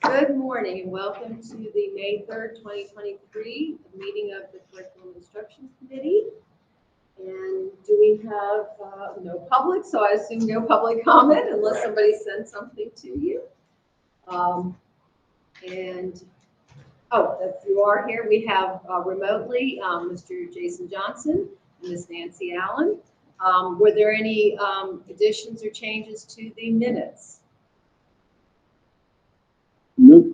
Good morning and welcome to the May 3rd, 2023 meeting of the Curriculum Instruction Committee. And do we have no public? So I assume no public comment unless somebody sends something to you. If you are here, we have remotely Mr. Jason Johnson and Ms. Nancy Allen. Were there any additions or changes to the minutes? Nope.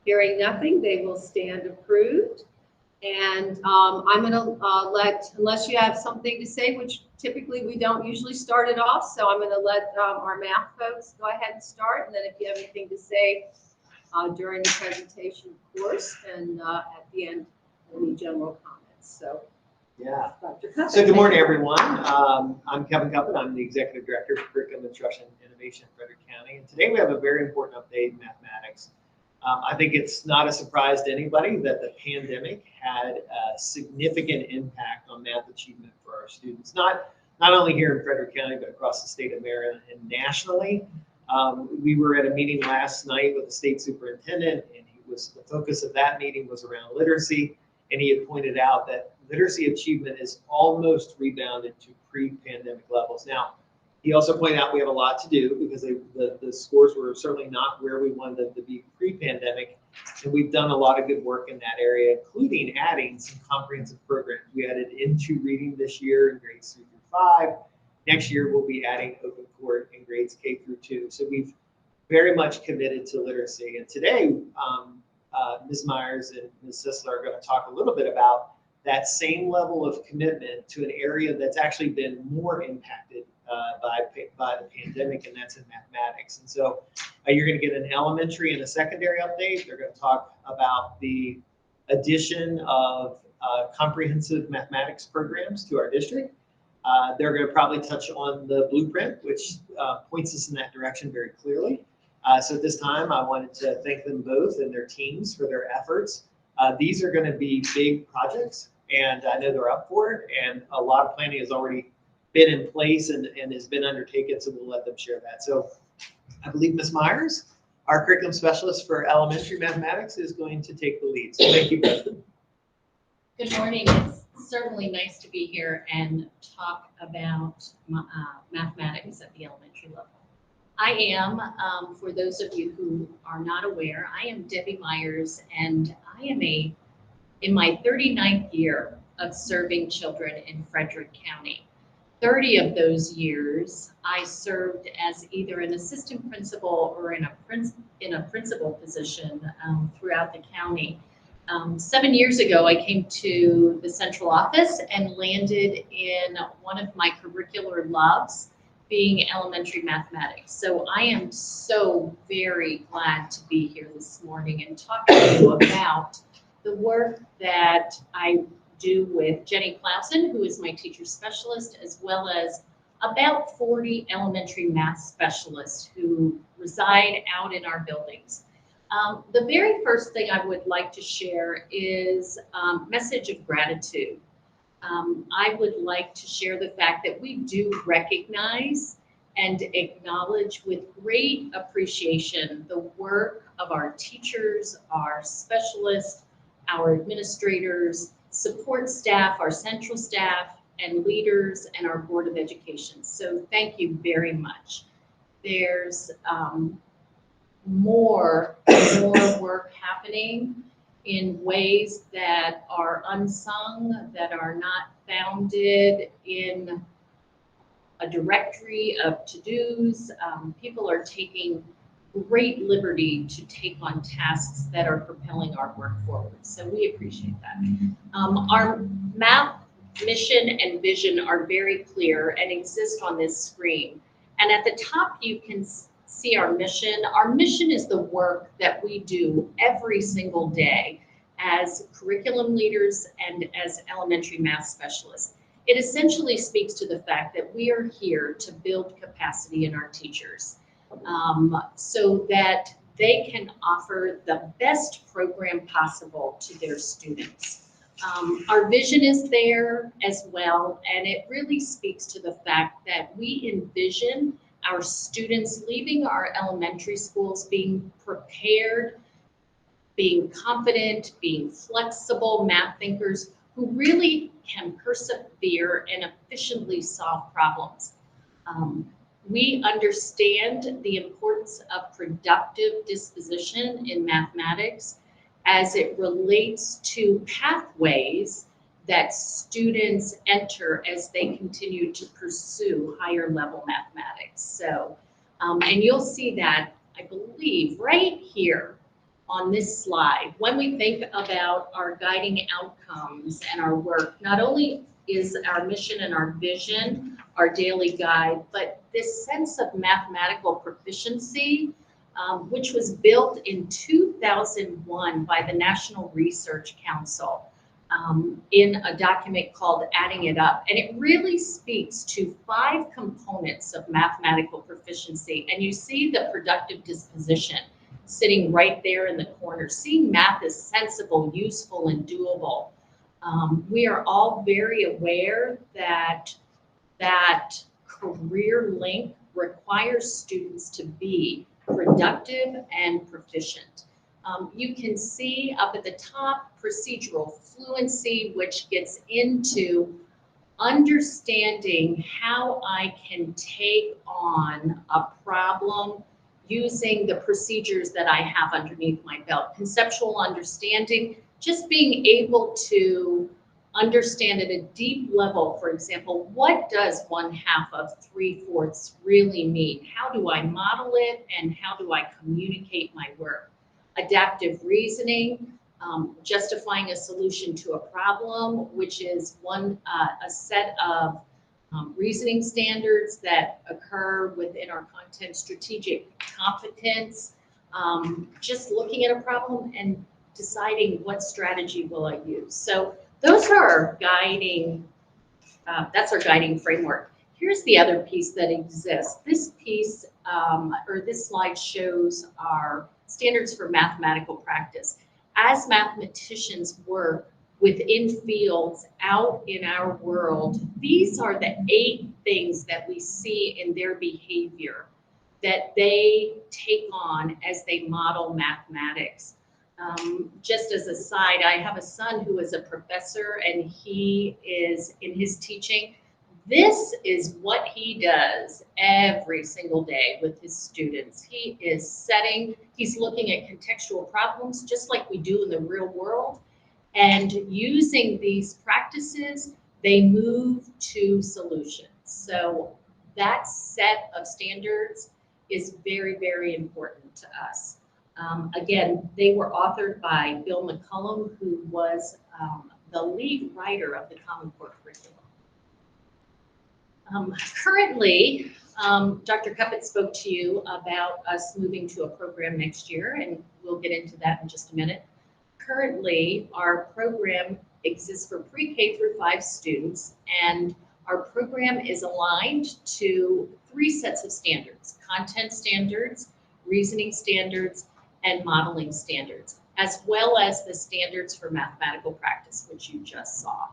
Hearing nothing, they will stand approved. And I'm going to unless you have something to say, which typically we don't usually start it off, so I'm going to let our math folks go ahead and start. And then if you have anything to say during the presentation, of course, and at the end, any general comments. So, yeah. Dr. Cuppett. So good morning, everyone. I'm Kevin Cuppett. I'm the Executive Director for Curriculum Instruction and Innovation in Frederick County. And today we have a very important update in mathematics. I think it's not a surprise to anybody that the pandemic had a significant impact on math achievement for our students, not only here in Frederick County, but across the state of Maryland and nationally. We were at a meeting last night with the state superintendent, and the focus of that meeting was around literacy. And he had pointed out that literacy achievement is almost rebounded to pre-pandemic levels. Now, he also pointed out we have a lot to do because the scores were certainly not where we wanted them to be pre-pandemic. And we've done a lot of good work in that area, including adding some comprehensive programs. We added Into Reading this year in grades 3 through 5. Next year, we'll be adding Open Court in grades K through 2. So we've very much committed to literacy. And today, Ms. Myers and Ms. Sisler are going to talk a little bit about that same level of commitment to an area that's actually been more impacted by the pandemic, and that's in mathematics. And so you're going to get an elementary and a secondary update. They're going to talk about the addition of comprehensive mathematics programs to our district. They're going to probably touch on the blueprint, which points us in that direction very clearly. So at this time, I wanted to thank them both and their teams for their efforts. These are going to be big projects, and I know they're up for it, and a lot of planning has already been in place and has been undertaken, so we'll let them share that. So I believe Ms. Myers, our curriculum specialist for elementary mathematics, is going to take the lead. So thank you, Beth. Good morning. It's certainly nice to be here and talk about mathematics at the elementary level. I am, for those of you who are not aware, I am Debbie Myers, and I am in my 39th year of serving children in Frederick County. 30 of those years, I served as either an assistant principal or in a principal position throughout the county. 7 years ago, I came to the central office and landed in one of my curricular loves, being elementary mathematics. So I am so very glad to be here this morning and talk to you about the work that I do with Jenny Clausen, who is my teacher specialist, as well as about 40 elementary math specialists who reside out in our buildings. The very first thing I would like to share is a message of gratitude. I would like to share the fact that we do recognize and acknowledge with great appreciation the work of our teachers, our specialists, our administrators, support staff, our central staff, and leaders, and our Board of Education. So thank you very much. There's more work happening in ways that are unsung, that are not founded in a directory of to-dos. People are taking great liberty to take on tasks that are propelling our work forward. So we appreciate that. Our math mission and vision are very clear and exist on this screen. And at the top, you can see our mission. Our mission is the work that we do every single day as curriculum leaders and as elementary math specialists. It essentially speaks to the fact that we are here to build capacity in our teachers so that they can offer the best program possible to their students. Our vision is there as well, and it really speaks to the fact that we envision our students leaving our elementary schools being prepared, being confident, being flexible math thinkers who really can persevere and efficiently solve problems. We understand the importance of productive disposition in mathematics as it relates to pathways that students enter as they continue to pursue higher level mathematics. So, and you'll see that, I believe, right here on this slide. When we think about our guiding outcomes and our work, not only is our mission and our vision our daily guide, but this sense of mathematical proficiency, which was built in 2001 by the National Research Council in a document called Adding It Up. And it really speaks to 5 components of mathematical proficiency. And you see the productive disposition sitting right there in the corner. Seeing math as sensible, useful, and doable. We are all very aware that career link requires students to be productive and proficient. You can see up at the top procedural fluency, which gets into understanding how I can take on a problem using the procedures that I have underneath my belt. Conceptual understanding, just being able to understand at a deep level, for example, what does 1/2 of 3/4 really mean? How do I model it and how do I communicate my work? Adaptive reasoning, justifying a solution to a problem, which is a set of reasoning standards that occur within our content. Strategic competence, just looking at a problem and deciding what strategy will I use. So those are our guiding, that's our guiding framework. Here's the other piece that exists. This piece, or this slide shows our standards for mathematical practice. As mathematicians work within fields out in our world, these are the 8 things that we see in their behavior that they take on as they model mathematics. Just as a side, I have a son who is a professor and he is in his teaching. This is what he does every single day with his students. He's looking at contextual problems just like we do in the real world. And using these practices, they move to solutions. So that set of standards is very, very important to us. Again, they were authored by Bill McCullum, who was the lead writer of the Common Core curriculum. Currently, Dr. Cuppett spoke to you about us moving to a program next year, and we'll get into that in just a minute. Currently, our program exists for pre-K through 5 students, and our program is aligned to 3 sets of standards: content standards, reasoning standards, and modeling standards, as well as the standards for mathematical practice, which you just saw.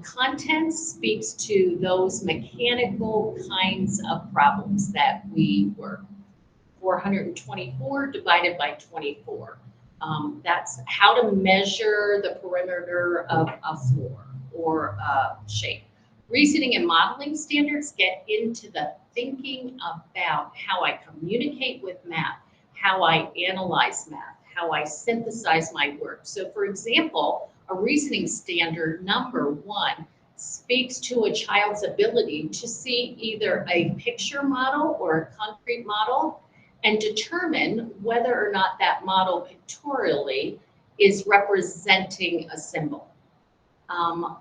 Content speaks to those mechanical kinds of problems that we work. 424 divided by 24. That's how to measure the perimeter of a floor or a shape. Reasoning and modeling standards get into the thinking about how I communicate with math, how I analyze math, how I synthesize my work. So for example, a reasoning standard number 1 speaks to a child's ability to see either a picture model or a concrete model and determine whether or not that model pictorially is representing a symbol.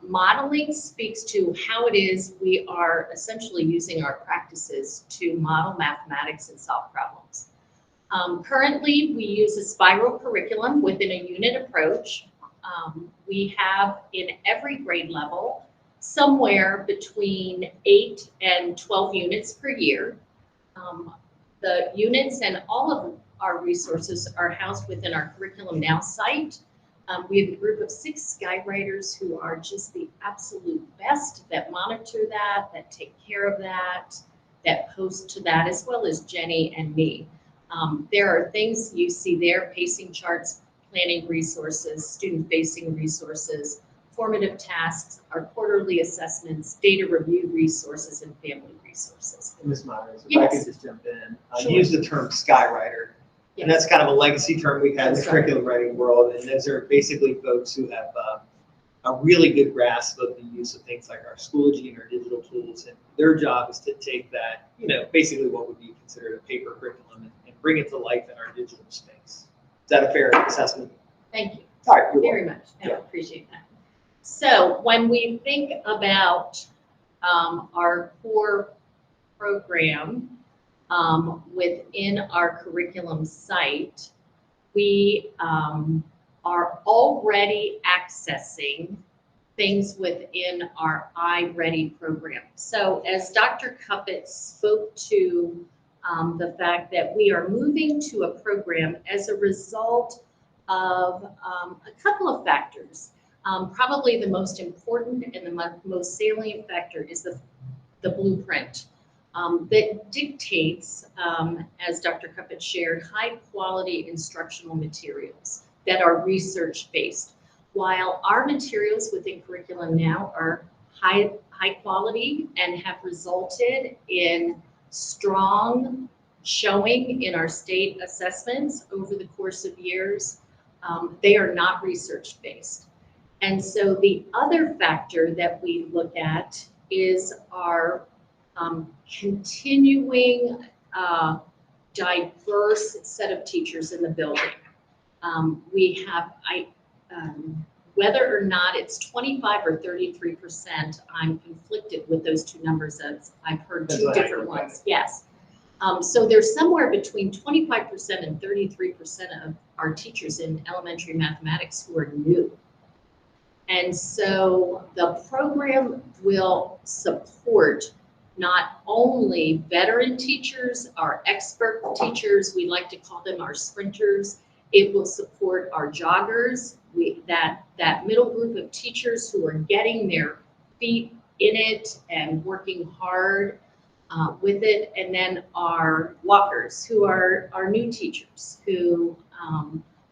Modeling speaks to how it is we are essentially using our practices to model mathematics and solve problems. Currently, we use a spiral curriculum within a unit approach. We have in every grade level somewhere between 8 and 12 units per year. The units and all of our resources are housed within our Curriculum Now site. We have a group of 6 guidewriters who are just the absolute best that monitor that take care of that. that post to that, as well as Jenny and me. There are things you see there, pacing charts, planning resources, student-facing resources, formative tasks, our quarterly assessments, data review resources, and family resources. Ms. Myers, if I Yes. could just jump in. Sure. Use the term skywriter. And that's kind of a legacy term we've had in the That's right. curriculum writing world. And those are basically folks who have a really good grasp of the use of things like our Schoology and our digital tools. And their job is to take that, basically what would be considered a paper curriculum and bring it to life in our digital space. Is that a fair assessment? Thank you. All right, you're Very welcome. much. I Yeah. appreciate that. So when we think about our core program within our curriculum site, we are already accessing things within our iReady program. So as Dr. Cuppett spoke to the fact that we are moving to a program as a result of a couple of factors. Probably the most important and the most salient factor is the blueprint that dictates, as Dr. Cuppett shared, high quality instructional materials that are research-based. While our materials within curriculum now are high quality and have resulted in strong showing in our state assessments over the course of years, they are not research-based. And so the other factor that we look at is our continuing diverse set of teachers in the building. We have, whether or not it's 25 or 33%, I'm conflicted with those two numbers as I've heard That's two what I different heard, ones. Yes. So there's somewhere between 25% and 33% of our teachers in elementary mathematics who are new. And so the program will support not only veteran teachers, our expert teachers, we like to call them our sprinters. It will support our joggers, that middle group of teachers who are getting their feet in it and working hard with it, and then our walkers, who are our new teachers, who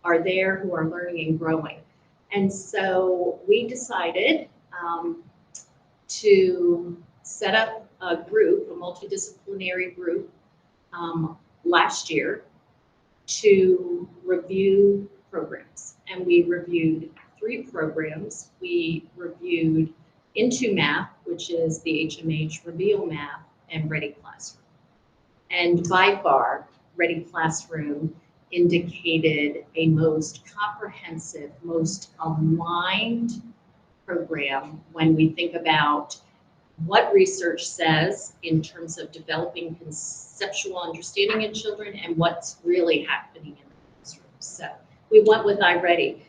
are there, who are learning and growing. And so we decided to set up a group, a multidisciplinary group, last year to review programs. And we reviewed 3 programs. We reviewed Into Math, which is the HMH Reveal Math, and Ready Classroom. And by far, Ready Classroom indicated a most comprehensive, most aligned program when we think about what research says in terms of developing conceptual understanding in children and what's really happening in the classroom. So we went with iReady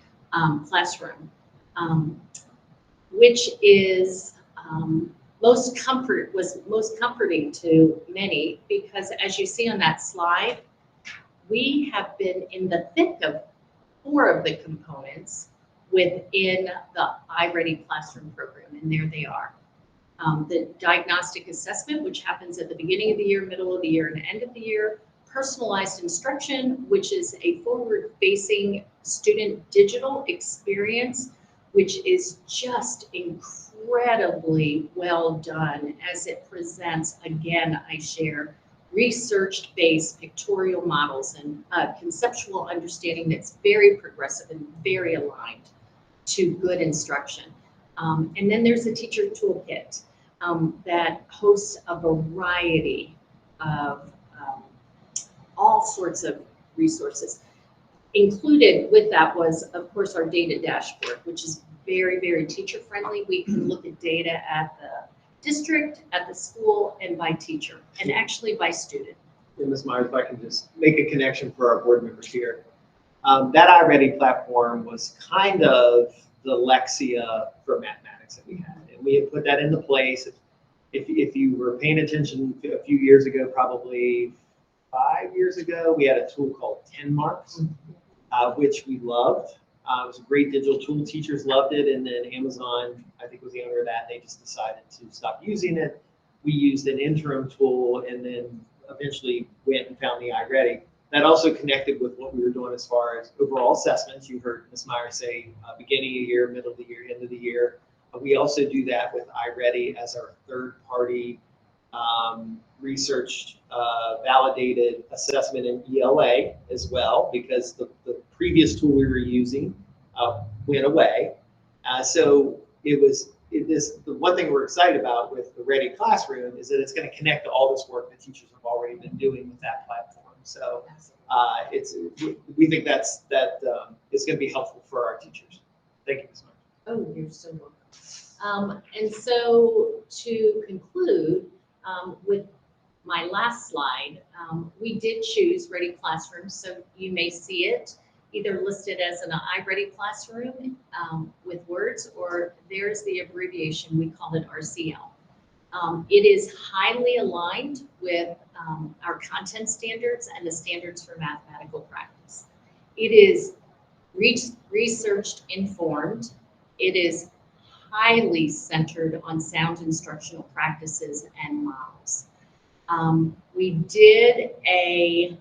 Classroom, which is most comforting to many, because as you see on that slide, we have been in the thick of 4 of the components within the iReady Classroom program, and there they are. The diagnostic assessment, which happens at the beginning of the year, middle of the year, and end of the year. Personalized instruction, which is a forward-facing student digital experience, which is just incredibly well done as it presents, again, I share, research-based pictorial models and conceptual understanding that's very progressive and very aligned to good instruction. And then there's a teacher toolkit that hosts a variety of all sorts of resources. Included with that was, of course, our data dashboard, which is very, very teacher friendly. We can look at data at the district, at the school, and by teacher, and actually by student. And Ms. Myers, if I can just make a connection for our board members here. That iReady platform was kind of the Lexia for mathematics that we had. And we had put that into place. If you were paying attention a few years ago, probably 5 years ago, we had a tool called 10 Marks, which we loved. It was a great digital tool. Teachers loved it. And then Amazon, I think, was the owner of that. They just decided to stop using it. we used an interim tool and then eventually went and found the iReady. That also connected with what we were doing as far as overall assessments. You heard Ms. Meyer say beginning of the year, middle of the year, end of the year. We also do that with iReady as our third-party researched, validated assessment in ELA as well, because the previous tool we were using went away. So the one thing we're excited about with the Ready Classroom is that it's going to connect to all this work that teachers have already been doing with that platform. So we think it's going to be helpful for our teachers. Thank you, Ms. Meyer. Oh, you're so welcome. And so to conclude with my last slide, we did choose Ready Classroom, so you may see it either listed as an iReady Classroom with words, or there's the abbreviation, we call it RCL. It is highly aligned with our content standards and the standards for mathematical practice. It is researched informed. It is highly centered on sound instructional practices and models. We did a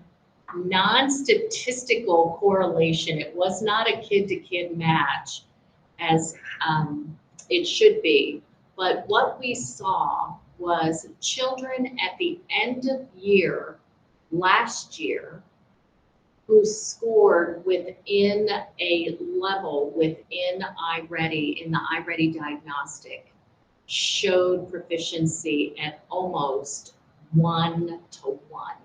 non-statistical correlation. It was not a kid-to-kid match as it should be. But what we saw was children at the end of year last year who scored within a level within iReady, in the iReady diagnostic, showed proficiency at almost 1-to-1.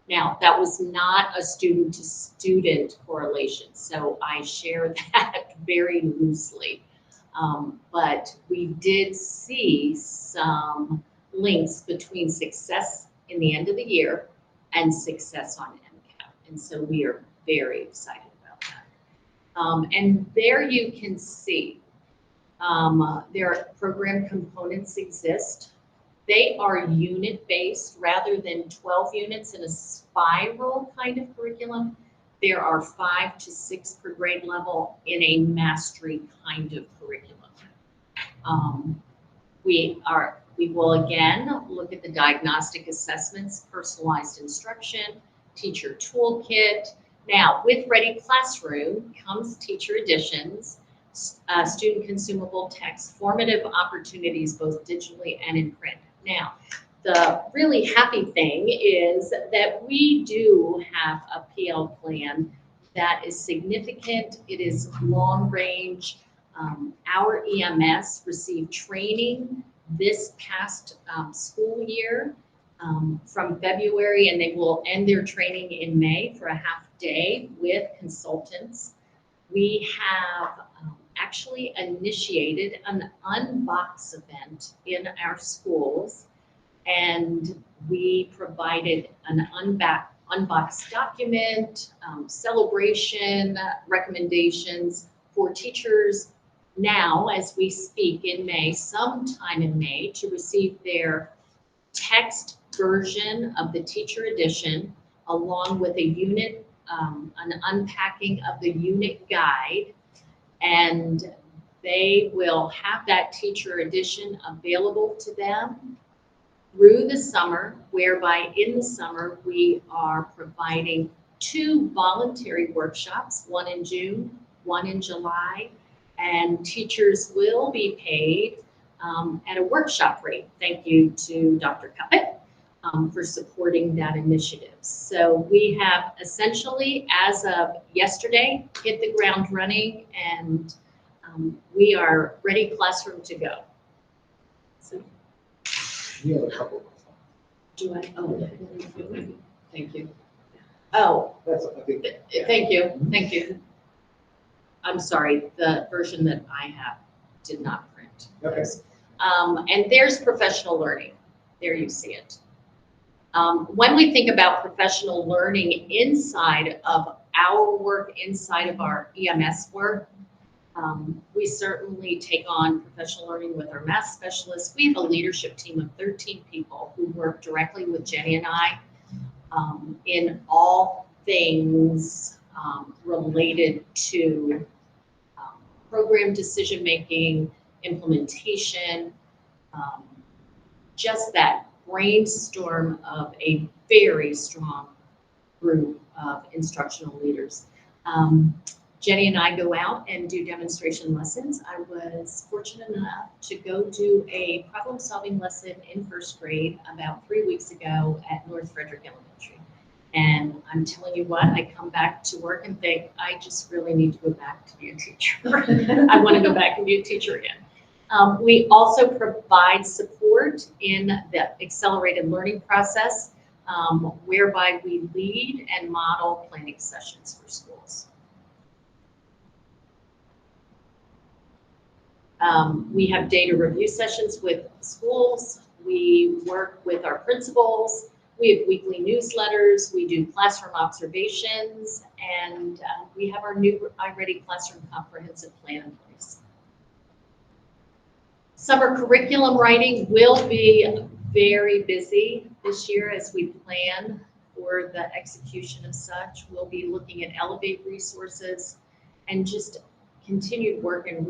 Now, that was not a student-to-student correlation, so I share that very loosely. But we did see some links between success in the end of the year and success on MCAT. And so we are very excited about that. And there you can see their program components exist. They are unit-based rather than 12 units in a spiral kind of curriculum. There are 5 to 6 per grade level in a mastery kind of curriculum. We will again look at the diagnostic assessments, personalized instruction, teacher toolkit. Now, with Ready Classroom comes teacher editions, student consumable text, formative opportunities both digitally and in print. Now, the really happy thing is that we do have a PL plan that is significant. It is long range. Our EMS received training this past school year from February, and they will end their training in May for a half day with consultants. We have actually initiated an unbox event in our schools, and we provided an unboxed document, celebration, recommendations for teachers now as we speak in May, sometime in May, to receive their text version of the teacher edition along with a unit, an unpacking of the unit guide. And they will have that teacher edition available to them through the summer, whereby in the summer we are providing 2 voluntary workshops, one in June, one in July, and teachers will be paid at a workshop rate. Thank you to Dr. Cuppett for supporting that initiative. So we have essentially, as of yesterday, hit the ground running, and we are Ready Classroom to go. So, You have a couple. do I? Oh, thank you. Oh, That's, I think. thank you, thank you. I'm sorry, the version that I have did not print. Okay. And there's professional learning. There you see it. When we think about professional learning inside of our work, inside of our EMS work, we certainly take on professional learning with our math specialists. We have a leadership team of 13 people who work directly with Jenny and I in all things related to program decision-making, implementation, just that brainstorm of a very strong group of instructional leaders. Jenny and I go out and do demonstration lessons. I was fortunate enough to go do a problem-solving lesson in first grade about 3 weeks ago at North Frederick Elementary. And I'm telling you what, I come back to work and think, I just really need to go back to be a teacher. I want to go back and be a teacher again. We also provide support in the accelerated learning process, whereby we lead and model planning sessions for schools. We have data review sessions with schools. We work with our principals. We have weekly newsletters. We do classroom observations, and we have our new iReady Classroom Comprehensive Plan in place. Summer curriculum writing will be very busy this year as we plan for the execution of such. We'll be looking at Elevate resources and just continued work and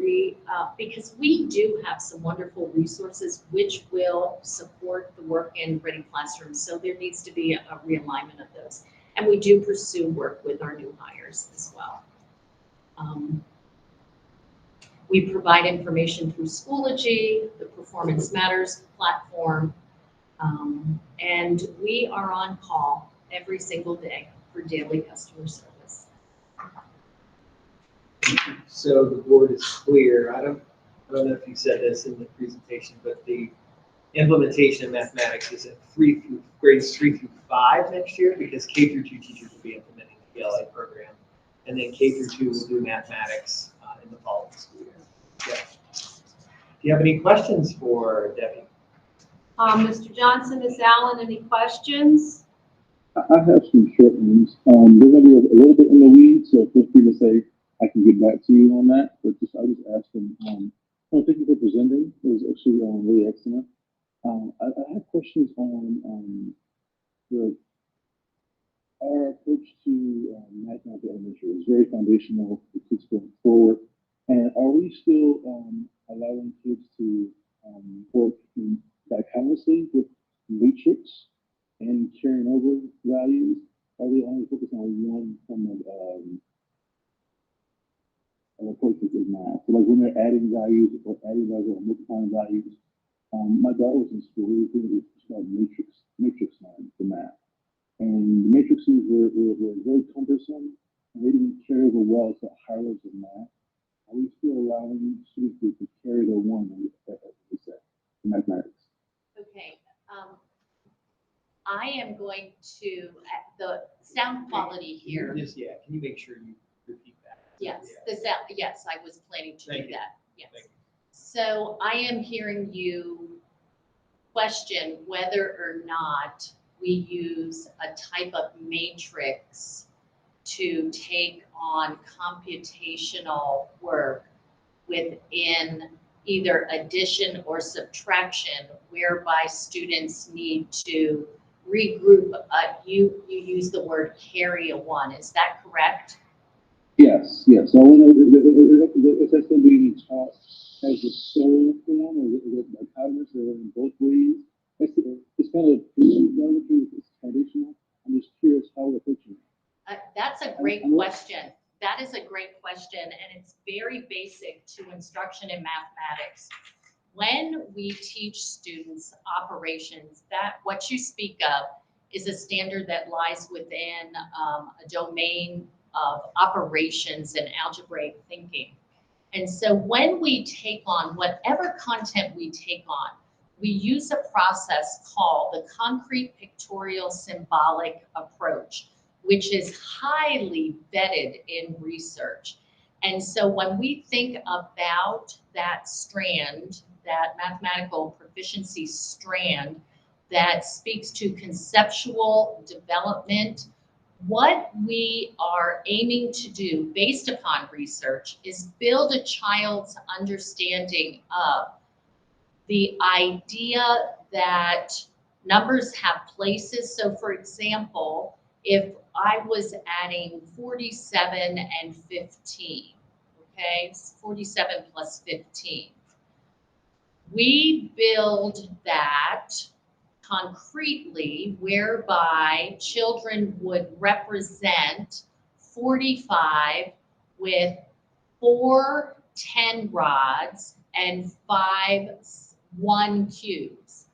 because we do have some wonderful resources which will support the work in Ready Classrooms. So there needs to be a realignment of those. And we do pursue work with our new hires as well. We provide information through Schoology, the Performance Matters platform, and we are on call every single day for daily customer service. So the board is clear. I don't know if you said this in the presentation, but the implementation of mathematics is at grades 3 through 5 next year, because K through 2 teachers will be implementing the ELA program, and then K through 2 will do mathematics in the following school year. Yeah. Do you have any questions for Debbie? Mr. Johnson, Ms. Allen, any questions? I have some short ones. They're going to be a little bit in the weeds, so feel free to say I can get back to you on that. But I just asked them. Thank you for presenting. It was actually really excellent. I have questions on our approach to mathematics elementary. It's very foundational for kids going forward. And are we still allowing kids to work dichotomously with matrix and carrying over values? Are they only focused on one form of approach with math? So like when they're adding values or multiplying values, my daughter was in school, we were doing what's called matrix line for math. And the matrices were very cumbersome, and they didn't carry over well to higher levels of math. Are we still allowing students to carry their one in mathematics? Okay. I am going to, the sound quality here. Can you make sure you repeat that? Yes, Yeah. the sound, yes, I was planning to Thank do you. that. Yes. Thank you. So I am hearing you question whether or not we use a type of matrix to take on computational work within either addition or subtraction, whereby students need to regroup. You use the word carry a one. Is that correct? Yes. So I want to know if that's going to be taught as a sole form or is it dichotomous or in both ways? It's kind of it's foundational. I'm just curious how we're approaching it. That's a great question. That is a great question, and it's very basic to instruction in mathematics. When we teach students operations, that what you speak of is a standard that lies within a domain of operations and algebraic thinking. And so when we take on whatever content we take on, we use a process called the concrete pictorial symbolic approach, which is highly vetted in research. And so when we think about that strand, that mathematical proficiency strand that speaks to conceptual development, what we are aiming to do based upon research is build a child's understanding of the idea that numbers have places. So for example, if I was adding 47 and 15, okay, 47 plus 15. We build that concretely whereby children would represent 45 with 4 10 rods and 5 1 cubes.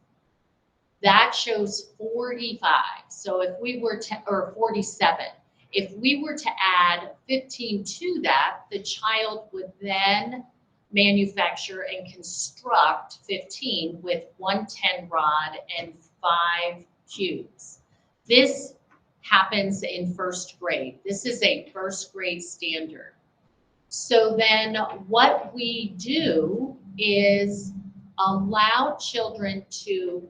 That shows 45. So if we were to, or 47, if we were to add 15 to that, the child would then manufacture and construct 15 with 1 10 rod and 5 cubes. This happens in first grade. This is a first grade standard. So then what we do is allow children to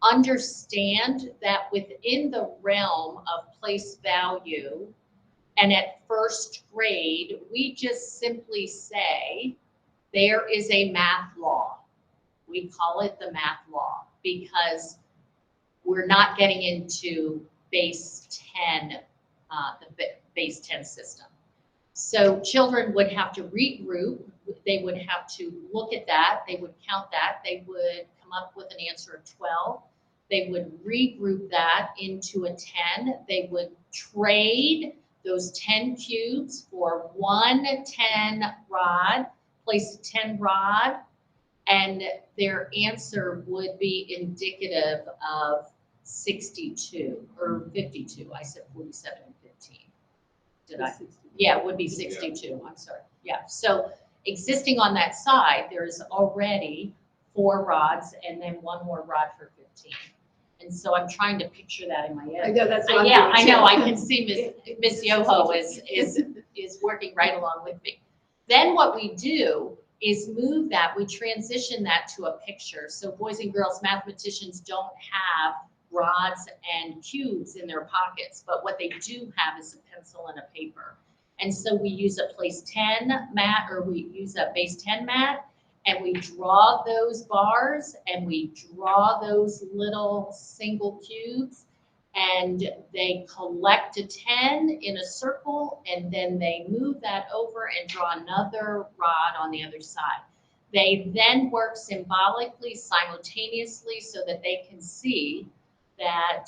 understand that within the realm of place value, and at first grade, we just simply say, there is a math law. We call it the math law because we're not getting into base 10, the base 10 system. So children would have to regroup, they would have to look at that, they would count that, they would come up with an answer of 12. They would regroup that into a 10. They would trade those 10 cubes for 1 10 rod, place a 10 rod, and their answer would be indicative of 62 or 52. I said 47 and 15. Did I? Yeah, it would be 62. I'm sorry. Yeah. So existing on that side, there's already 4 rods and then 1 more rod for 15. And so I'm trying to picture that in my head. I know, that's what I'm Yeah, doing I know. too. I can see Miss Yoho is working right along with me. Then what we do is move that, we transition that to a picture. So boys and girls mathematicians don't have rods and cubes in their pockets, but what they do have is a pencil and a paper. And so we use a place 10 mat, or we use a base 10 mat, and we draw those bars and we draw those little single cubes, and they collect a 10 in a circle, and then they move that over and draw another rod on the other side. They then work symbolically, simultaneously, so that they can see that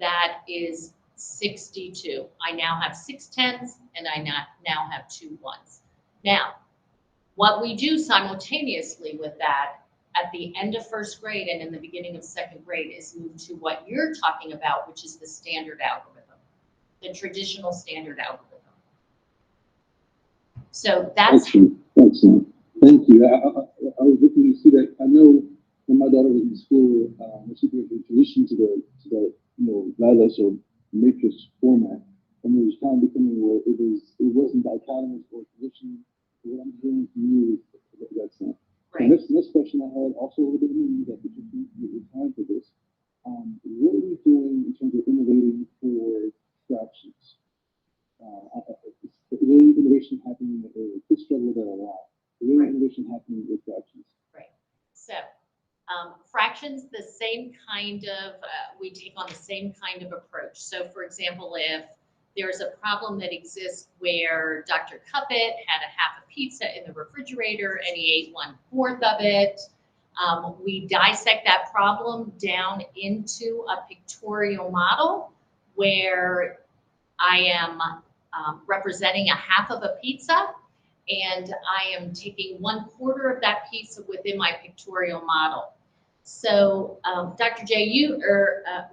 that is 62. I now have 6 10s and I now have 2 1s. Now, what we do simultaneously with that at the end of first grade and in the beginning of second grade is move to what you're talking about, which is the standard algorithm, the traditional standard algorithm. So that's Excellent. Thank you. I was looking to see that. I know when my daughter was in school, she was transition to the lattice or matrix format, and there was time becoming where it wasn't dichotomous or tradition. What I'm hearing from you is that's not. right. And next question I had also a little bit of that your time for this. What are we doing in terms of innovating for fractions? The innovation happening at the kids struggle with that a lot. The Right. innovation happening with fractions. Right. So fractions, the same kind of, we take on the same kind of approach. So for example, if there's a problem that exists where Dr. Cuppet had a half a pizza in the refrigerator and he ate 1/4 of it, we dissect that problem down into a pictorial model where I am representing a half of a pizza, and I am taking 1/4 of that pizza within my pictorial model. So Dr. J,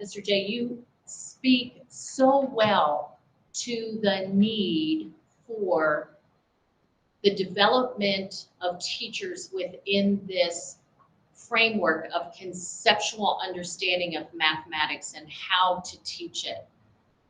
Mr. J, you speak so well to the need for the development of teachers within this framework of conceptual understanding of mathematics and how to teach it.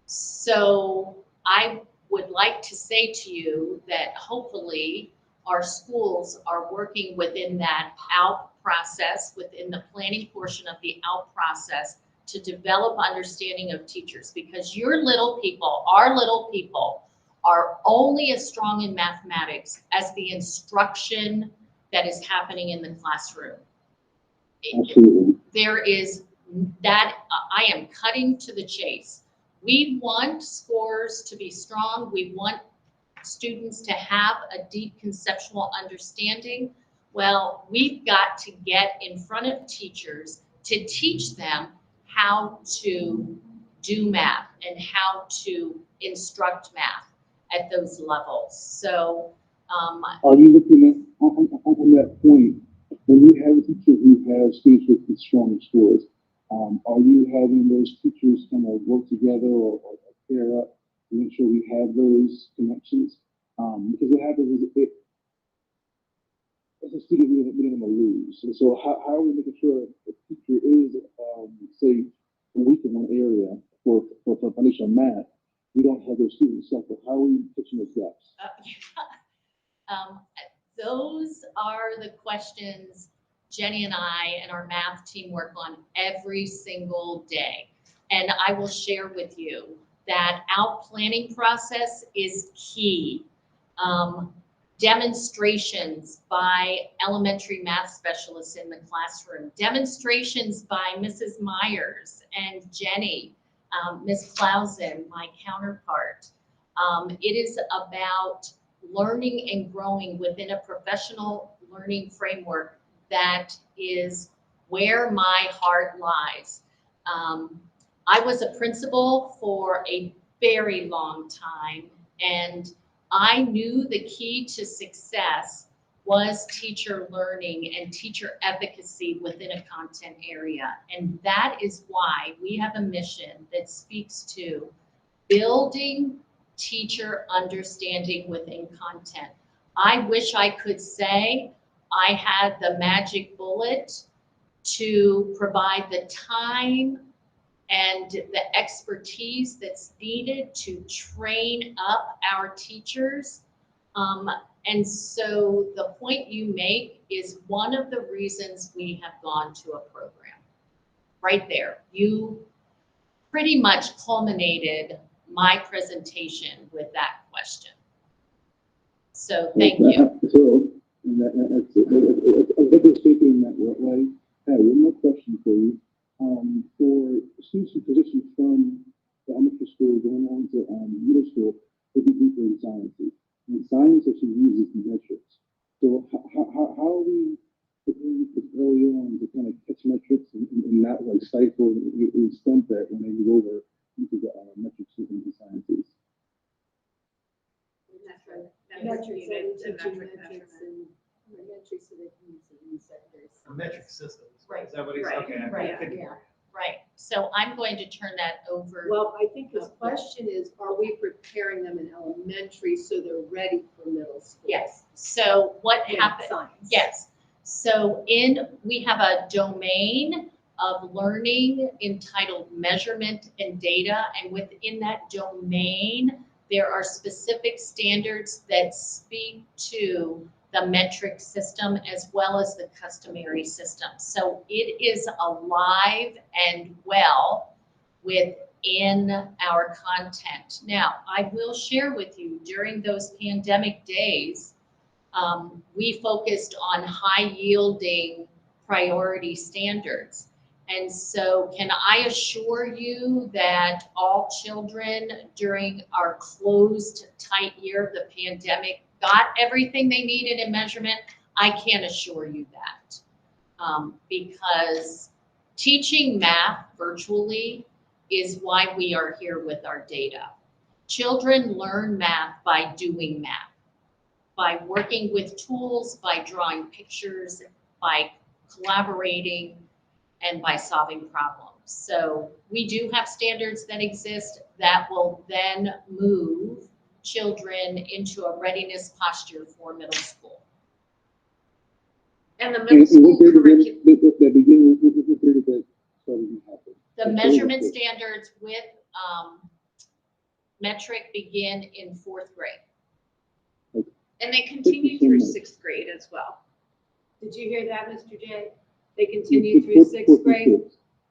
So I would like to say to you that hopefully our schools are working within that ALP process, within the planning portion of the ALP process, to develop understanding of teachers, because your little people, our little people, are only as strong in mathematics as the instruction that is happening in the classroom. Absolutely. There is that, I am cutting to the chase. We want scores to be strong. We want students to have a deep conceptual understanding. Well, we've got to get in front of teachers to teach them how to do math and how to instruct math at those levels. So, Are you looking at, on that point, when you have a teacher who has students with strong scores, are you having those teachers kind of work together or pair up to make sure we have those connections? Because what happens is as a student, we don't want to lose. And so how are we making sure the teacher is, say, weak in one area for foundational math, we don't have those students suffer? How are we pitching those gaps? those are the questions Jenny and I and our math team work on every single day. And I will share with you that our planning process is key. Demonstrations by elementary math specialists in the classroom, demonstrations by Mrs. Myers and Jenny, Ms. Clausen, my counterpart. It is about learning and growing within a professional learning framework that is where my heart lies. I was a principal for a very long time, and I knew the key to success was teacher learning and teacher efficacy within a content area. And that is why we have a mission that speaks to building teacher understanding within content. I wish I could say I had the magic bullet to provide the time and the expertise that's needed to train up our teachers. And so the point you make is one of the reasons we have gone to a program. Right there, you pretty much culminated my presentation with that question. So thank you. So, that's speaking that way. I have one more question for you. For students who transition from the elementary school going on to middle school, they be deeper in sciences. And science actually uses metrics. So how are we preparing for early on to kind of catch metrics and not like stifle and stump that when they move over into the metrics and the sciences? That's right. Metrics and teaching metrics and elementary so they can use it in secondary. Metric systems. Right. Is that what he's, Right. okay. Right. Good. Yeah. Right, so I'm going to turn that over. Well, I think his question is, are we preparing them in elementary so they're ready for middle school? Yes, so what In happened? science. Yes, so we have a domain of learning entitled measurement and data, and within that domain, there are specific standards that speak to the metric system as well as the customary system. So it is alive and well within our content. Now, I will share with you during those pandemic days, we focused on high yielding priority standards. And so can I assure you that all children during our closed tight year of the pandemic got everything they needed in measurement? I can't assure you that. Because teaching math virtually is why we are here with our data. Children learn math by doing math, by working with tools, by drawing pictures, by collaborating, and by solving problems. So we do have standards that exist that will then move children into a readiness posture for middle school. And the middle school curriculum. The measurement standards with metric begin in 4th grade. And they continue through 6th grade as well. Did you hear that, Mr. J? They continue through 6th grade?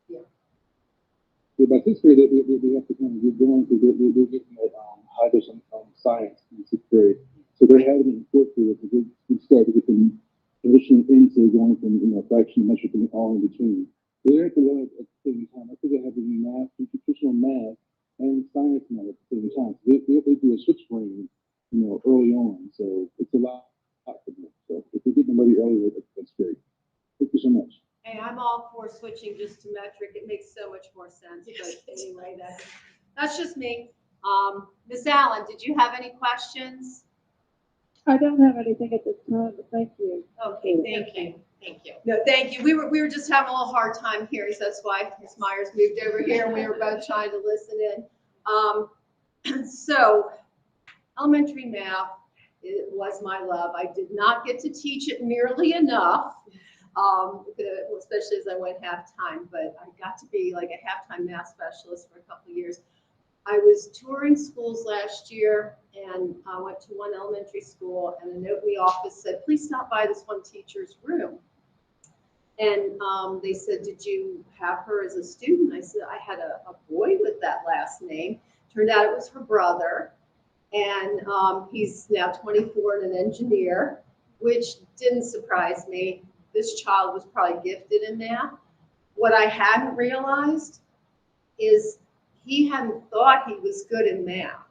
Yeah, by 6th grade, they have to kind of get going because they're getting that high dose on science in 6th grade. So they're having it in 4th grade because they start to get them transitioning into going from fraction, metric, and all in between. They have to learn at the same time. I think they have to do math, traditional math, and science math at the same time. So they do a switch brain, early on. So it's a lot possible. So if we get somebody earlier, that's great. Thank you so much. Hey, I'm all for switching just to metric. It makes so much more sense. But anyway, that's just me. Miss Allen, did you have any questions? I don't have anything at this time, but thank you. Okay, thank you. Thank you. No, thank you. We were just having a little hard time hearing, so that's why Ms. Myers moved over here, and we were both trying to listen in. So, elementary math, it was my love. I did not get to teach it nearly enough, especially as I went half-time, but I got to be like a half-time math specialist for a couple of years. I was touring schools last year, and I went to one elementary school, and a note in the office said, please stop by this one teacher's room. And they said, did you have her as a student? I said, I had a boy with that last name. Turned out it was her brother. And he's now 24 and an engineer, which didn't surprise me. This child was probably gifted in math. What I hadn't realized is he hadn't thought he was good in math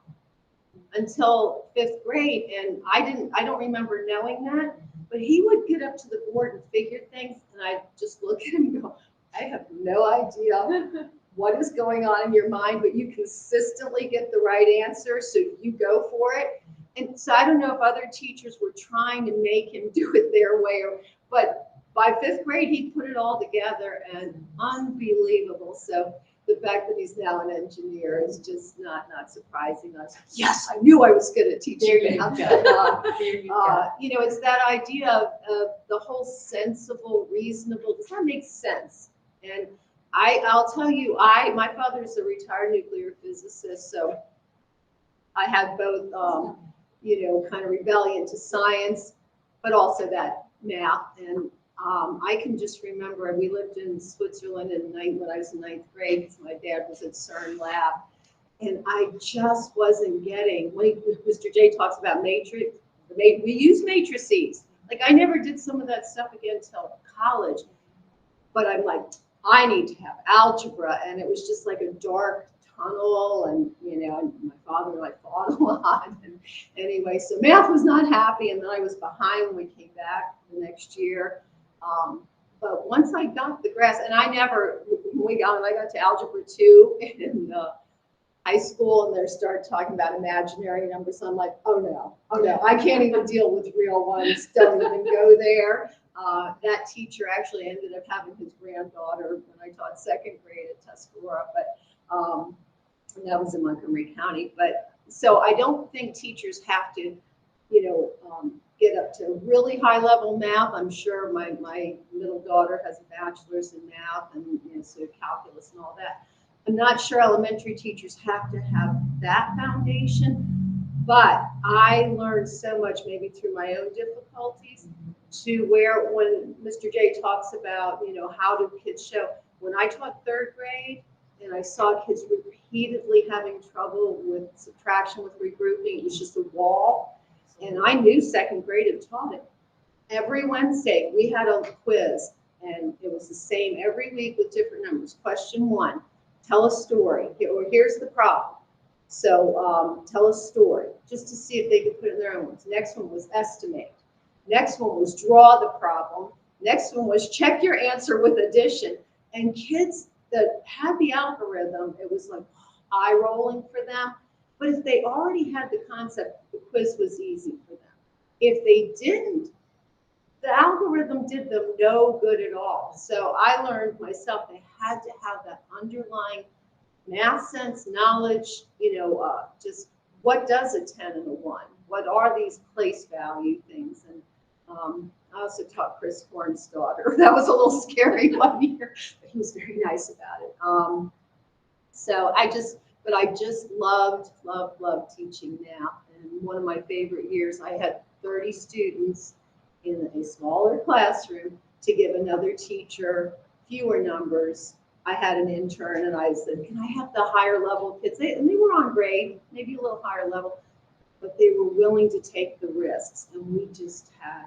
until 5th grade. And I don't remember knowing that. But he would get up to the board and figure things, and I'd just look at him and go, I have no idea what is going on in your mind, but you consistently get the right answer, so you go for it. And so I don't know if other teachers were trying to make him do it their way, but by 5th grade, he put it all together, and unbelievable. So the fact that he's now an engineer is just not surprising. I was like, yes, I knew I was good at teaching math. You know, it's that idea of the whole sensible, reasonable, does that make sense? And I'll tell you, my father's a retired nuclear physicist, so I had both, you know, kind of rebellion to science, but also that math. And I can just remember we lived in Switzerland when I was in 9th grade because my dad was at CERN lab. And I just wasn't getting, when Mr. J talks about matrix, we use matrices. Like I never did some of that stuff again until college. But I'm like, I need to have algebra. And it was just like a dark tunnel. And, you know, and my father and I fought a lot. And anyway, so math was not happy. And then I was behind when we came back the next year. But once I got the grasp, and I got to algebra 2 in high school, and they started talking about imaginary numbers. So I'm like, oh no, I can't even deal with real ones. Don't even go there. That teacher actually ended up having his granddaughter when I taught 2nd grade at Tuscarora, but that was in Montgomery County. But so I don't think teachers have to, you know, get up to really high level math. I'm sure my middle daughter has a bachelor's in math and, you know, so calculus and all that. I'm not sure elementary teachers have to have that foundation, but I learned so much maybe through my own difficulties to where when Mr. J talks about, you know, how do kids show, when I taught 3rd grade and I saw kids repeatedly having trouble with subtraction, with regrouping, it was just a wall. And I knew 2nd grade and taught it. Every Wednesday we had a quiz, and it was the same every week with different numbers. Question 1, tell a story. Here's the problem. So tell a story, just to see if they could put it in their own words. Next one was estimate. Next one was draw the problem. Next one was check your answer with addition. And kids that had the algorithm, it was like eye rolling for them. But if they already had the concept, the quiz was easy for them. If they didn't, the algorithm did them no good at all. So I learned myself they had to have that underlying math sense, knowledge, you know, just what does a 10 and a 1? What are these place value things? And I also taught Chris Korn's daughter. That was a little scary one year, but he was very nice about it. So I just loved teaching math. And one of my favorite years, I had 30 students in a smaller classroom to give another teacher fewer numbers. I had an intern and I said, can I have the higher level kids? And they were on grade, maybe a little higher level, but they were willing to take the risks. And we just had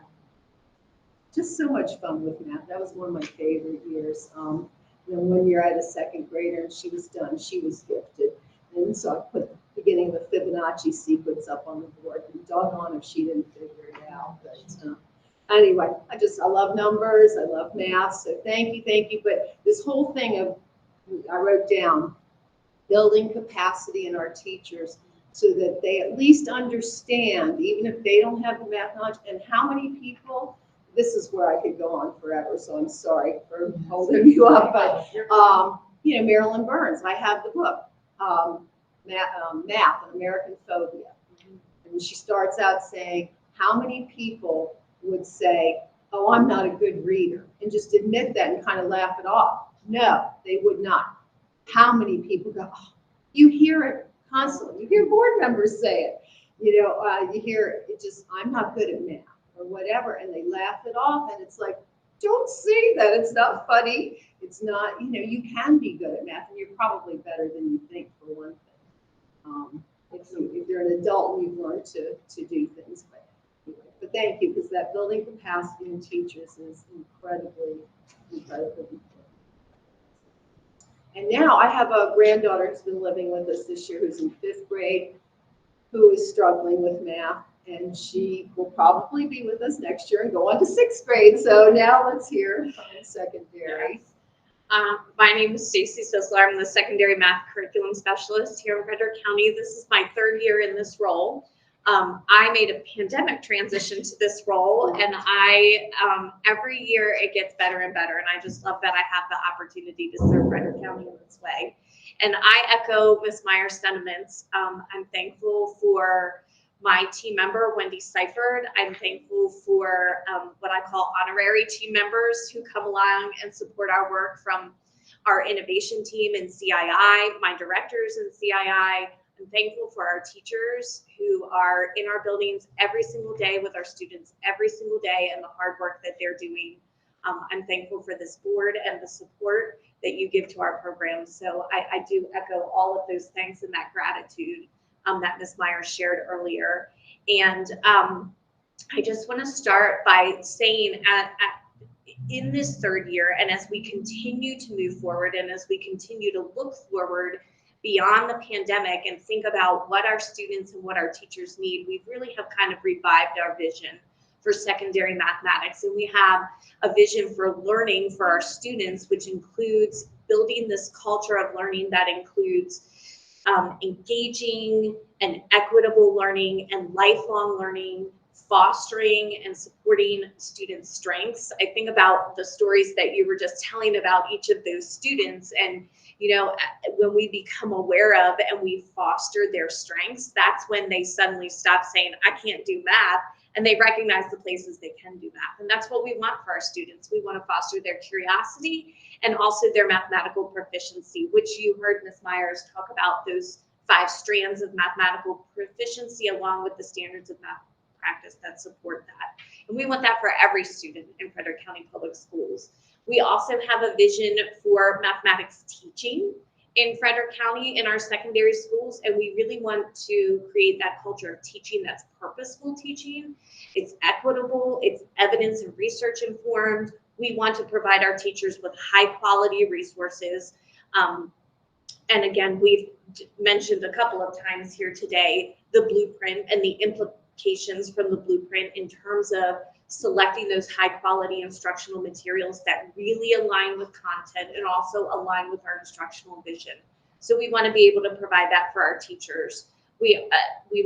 just so much fun with math. That was one of my favorite years. You know, one year I had a 2nd grader and she was done. She was gifted. And so I put beginning the Fibonacci sequence up on the board. And doggone if she didn't figure it out. But anyway, I love numbers. I love math. So thank you. But this whole thing of, I wrote down, building capacity in our teachers so that they at least understand, even if they don't have the math knowledge, and how many people, this is where I could go on forever, so I'm sorry for holding you up, but, Marilyn Burns, I have the book, Math, An American Phobia. And she starts out saying, how many people would say, oh, I'm not a good reader, and just admit that and kind of laugh it off? No, they would not. How many people go, oh, you hear it constantly. You hear board members say it. You hear it just, I'm not good at math or whatever, and they laugh it off. And it's like, don't say that. It's not funny. It's not, you can be good at math, and you're probably better than you think, for one thing. If you're an adult and you've learned to do things. But thank you, because that building capacity in teachers is incredibly important. And now I have a granddaughter who's been living with us this year, who's in 5th grade, who is struggling with math, and she will probably be with us next year and go on to 6th grade. So now let's hear from secondary. My name is Stacy Sisler. I'm the secondary math curriculum specialist here in Frederick County. This is my 3rd year in this role. I made a pandemic transition to this role, and every year it gets better and better. And I just love that I have the opportunity to serve Frederick County in this way. And I echo Ms. Meyer's sentiments. I'm thankful for my team member, Wendy Seifert. I'm thankful for what I call honorary team members who come along and support our work, from our innovation team in CII, my directors in CII. I'm thankful for our teachers who are in our buildings every single day with our students every single day, and the hard work that they're doing. I'm thankful for this board and the support that you give to our programs. So I do echo all of those thanks and that gratitude that Ms. Meyer shared earlier. And I just want to start by saying in this 3rd year, and as we continue to move forward, and as we continue to look forward beyond the pandemic and think about what our students and what our teachers need, we really have kind of revived our vision for secondary mathematics. And we have a vision for learning for our students, which includes building this culture of learning that includes engaging and equitable learning and lifelong learning, fostering and supporting students' strengths. I think about the stories that you were just telling about each of those students, and when we become aware of and we foster their strengths, that's when they suddenly stop saying, I can't do math, and they recognize the places they can do math. And that's what we want for our students. We want to foster their curiosity and also their mathematical proficiency, which you heard Ms. Myers talk about, those 5 strands of mathematical proficiency along with the standards of math practice that support that. And we want that for every student in Frederick County Public Schools. We also have a vision for mathematics teaching in Frederick County in our secondary schools, and we really want to create that culture of teaching that's purposeful teaching. It's equitable, it's evidence and research informed. We want to provide our teachers with high quality resources. And again, we've mentioned a couple of times here today the blueprint and the implications from the blueprint in terms of selecting those high quality instructional materials that really align with content and also align with our instructional vision. So we want to be able to provide that for our teachers. We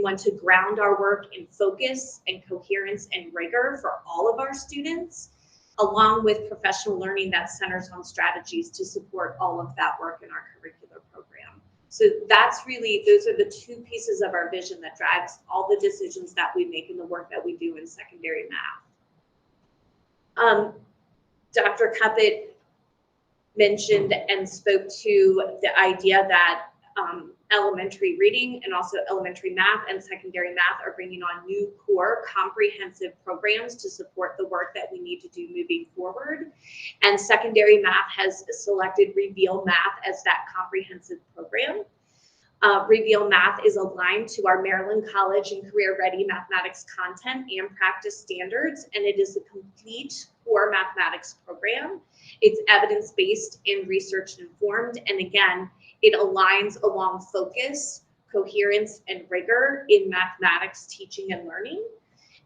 want to ground our work in focus and coherence and rigor for all of our students, along with professional learning that centers on strategies to support all of that work in our curricular program. So that's really, those are the 2 pieces of our vision that drives all the decisions that we make in the work that we do in secondary math. Dr. Cuppett mentioned and spoke to the idea that elementary reading and also elementary math and secondary math are bringing on new core comprehensive programs to support the work that we need to do moving forward. And secondary math has selected Reveal Math as that comprehensive program. Reveal Math is aligned to our Maryland College and Career Ready mathematics content and practice standards, and it is a complete core mathematics program. It's evidence-based and research informed, and again, it aligns along focus, coherence and rigor in mathematics teaching and learning.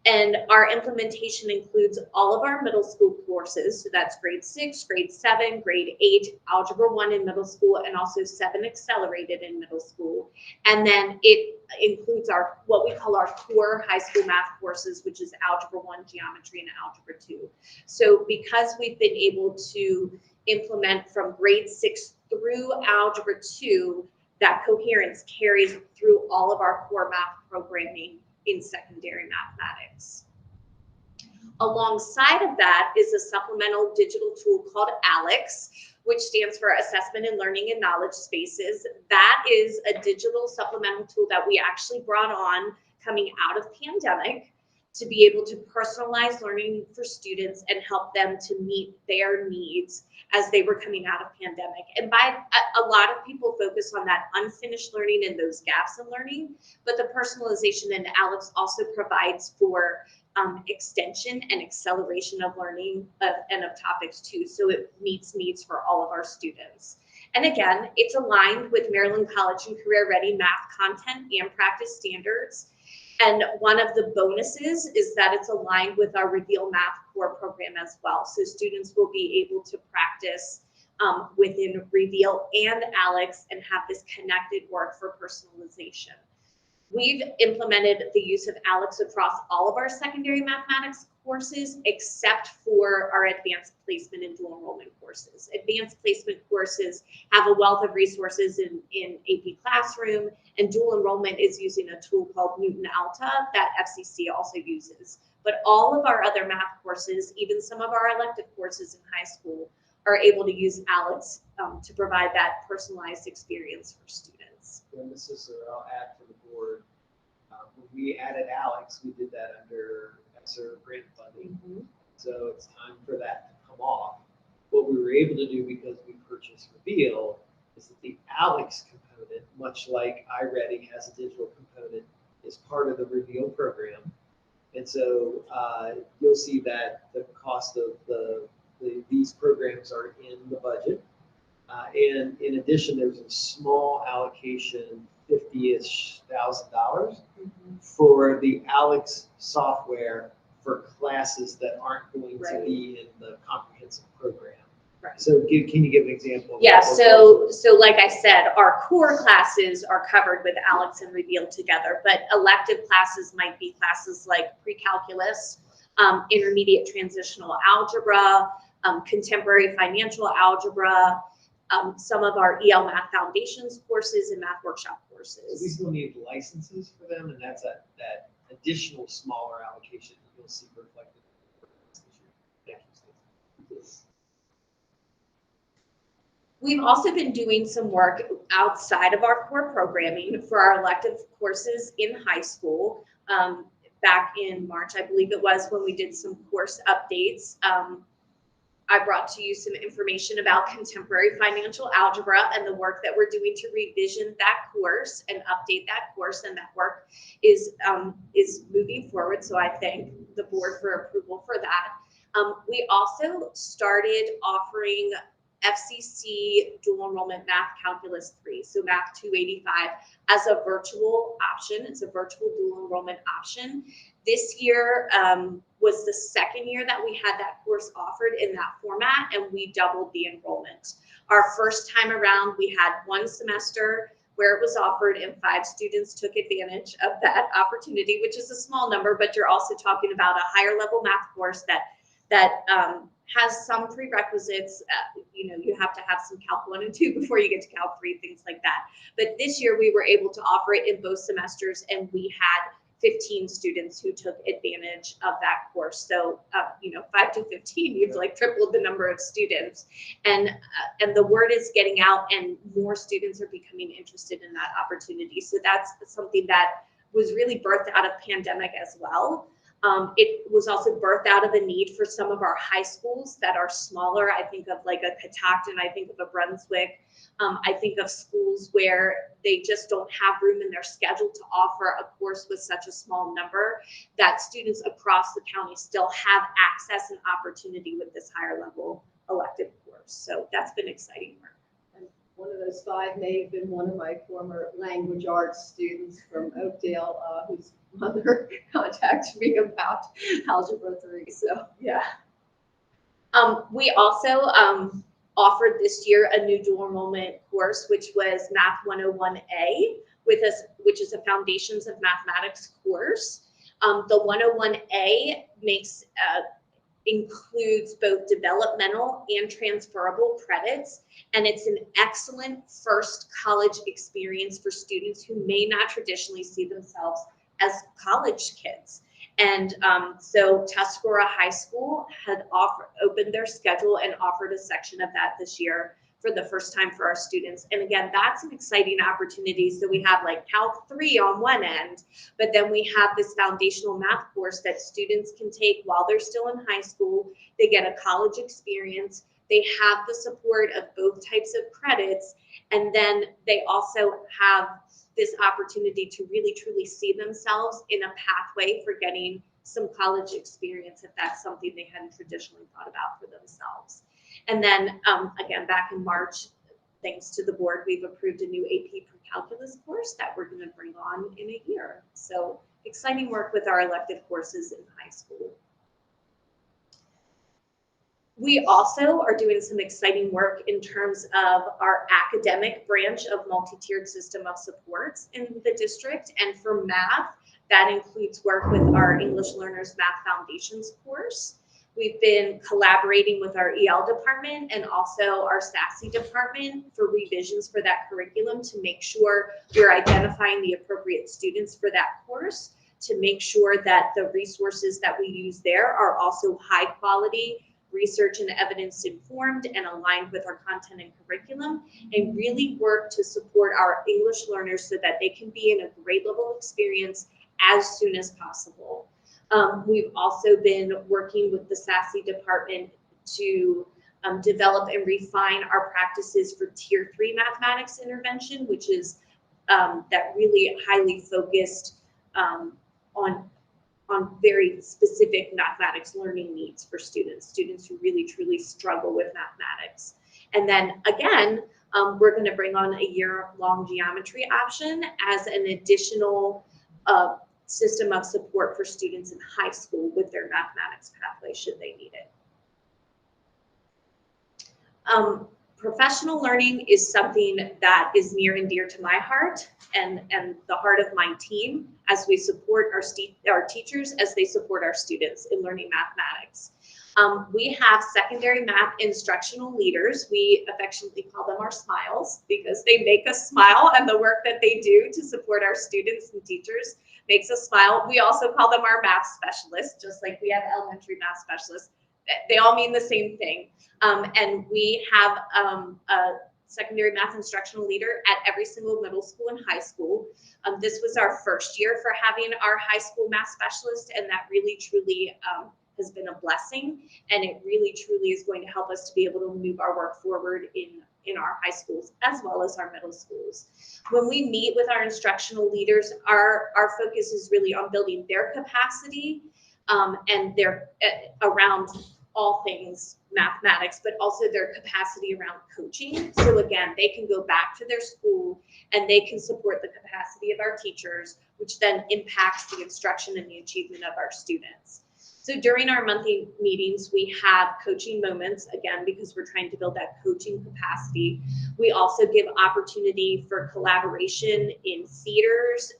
And our implementation includes all of our middle school courses. So that's grade 6, grade 7, grade 8, Algebra 1 in middle school, and also 7 accelerated in middle school. And then it includes our, what we call our core high school math courses, which is Algebra 1, Geometry, and Algebra 2. So because we've been able to implement from grade 6 through Algebra 2, that coherence carries through all of our core math programming in secondary mathematics. Alongside of that is a supplemental digital tool called ALEX, which stands for Assessment and Learning in Knowledge Spaces. That is a digital supplemental tool that we actually brought on coming out of pandemic to be able to personalize learning for students and help them to meet their needs as they were coming out of pandemic. And by a lot of people focus on that unfinished learning and those gaps in learning, but the personalization in ALEX also provides for extension and acceleration of learning and of topics too. So it meets needs for all of our students. And again, it's aligned with Maryland College and Career Ready math content and practice standards. And one of the bonuses is that it's aligned with our Reveal Math Core program as well. So students will be able to practice within Reveal and ALEX and have this connected work for personalization. We've implemented the use of ALEX across all of our secondary mathematics courses, except for our advanced placement and dual enrollment courses. Advanced placement courses have a wealth of resources in AP Classroom, and dual enrollment is using a tool called Newton Alta that FCC also uses. But all of our other math courses, even some of our elective courses in high school, are able to use ALEX to provide that personalized experience for students. And this is, I'll add for the board, when we added ALEX, we did that under ESSER grant funding. So it's time for that to come off. What we were able to do because we purchased Reveal is that the ALEX component, much like iReady has a digital component, is part of the Reveal program. And so you'll see that the cost of these programs are in the budget. And in addition, there's a small allocation, $50,000 for the ALEX software for classes that aren't going to be in the comprehensive program. Right. So can you give an example? Of Yeah, what so like I said, our core classes are covered with ALEX and Reveal together, but elective classes might be classes like pre-calculus, intermediate transitional algebra, contemporary financial algebra, some of our EL Math Foundations courses and Math Workshop So we courses. still need licenses for them, and that's that additional smaller allocation that you'll see reflected in the this year. We've also been doing some work outside of our core programming for our elective courses in high school. Back in March, I believe it was, when we did some course updates. I brought to you some information about contemporary financial algebra and the work that we're doing to revision that course and update that course, and that work is moving forward. So I thank the board for approval for that. We also started offering FCC dual enrollment Math Calculus 3, so Math 285, as a virtual option. It's a virtual dual enrollment option. This year was the second year that we had that course offered in that format, and we doubled the enrollment. Our first time around, we had one semester where it was offered and 5 students took advantage of that opportunity, which is a small number, but you're also talking about a higher level math course that has some prerequisites. You have to have some Calc 1 and 2 before you get to Calc 3, things like that. But this year we were able to offer it in both semesters, and we had 15 students who took advantage of that course. So, 5 to 15, you've like tripled the number of students, and the word is getting out, and more students are becoming interested in that opportunity. So that's something that was really birthed out of pandemic as well. It was also birthed out of a need for some of our high schools that are smaller. I think of like a Catoctin, I think of a Brunswick. I think of schools where they just don't have room in their schedule to offer a course with such a small number, that students across the county still have access and opportunity with this higher level elective course. So that's been exciting work. one of those five may have been one of my former language arts students from Oakdale, whose mother contacted me about Algebra 3, so. Yeah. We also offered this year a new dual enrollment course, which was Math 101A, which is a Foundations of Mathematics course. The 101A includes both developmental and transferable credits, and it's an excellent first college experience for students who may not traditionally see themselves as college kids. And so Tuscarora High School had opened their schedule and offered a section of that this year for the first time for our students. And again, that's an exciting opportunity. So we have like Calc 3 on one end, but then we have this foundational math course that students can take while they're still in high school. They get a college experience. They have the support of both types of credits. And then they also have this opportunity to really truly see themselves in a pathway for getting some college experience if that's something they hadn't traditionally thought about for themselves. And then again, back in March, thanks to the board, we've approved a new AP Pre-Calculus course that we're going to bring on in a year. So exciting work with our elective courses in high school. We also are doing some exciting work in terms of our academic branch of multi-tiered system of supports in the district. And for math, that includes work with our English Learners Math Foundations course. We've been collaborating with our EL department and also our SASE department for revisions for that curriculum to make sure we're identifying the appropriate students for that course, to make sure that the resources that we use there are also high quality, research and evidence informed, and aligned with our content and curriculum, and really work to support our English learners so that they can be in a grade level experience as soon as possible. We've also been working with the SASE department to develop and refine our practices for Tier 3 mathematics intervention, which is that really highly focused on very specific mathematics learning needs for students who really truly struggle with mathematics. And then again, we're going to bring on a year-long geometry option as an additional system of support for students in high school with their mathematics pathway should they need it. Professional learning is something that is near and dear to my heart and the heart of my team as we support our teachers as they support our students in learning mathematics. We have secondary math instructional leaders. We affectionately call them our smiles because they make us smile, and the work that they do to support our students and teachers makes us smile. We also call them our math specialists, just like we have elementary math specialists. They all mean the same thing. And we have a secondary math instructional leader at every single middle school and high school. This was our first year for having our high school math specialist, and that really truly has been a blessing, and it really truly is going to help us to be able to move our work forward in our high schools as well as our middle schools. When we meet with our instructional leaders, our focus is really on building their capacity and their around all things mathematics, but also their capacity around coaching. So again, they can go back to their school and they can support the capacity of our teachers, which then impacts the instruction and the achievement of our students. So during our monthly meetings, we have coaching moments, again, because we're trying to build that coaching capacity. We also give opportunity for collaboration in theaters.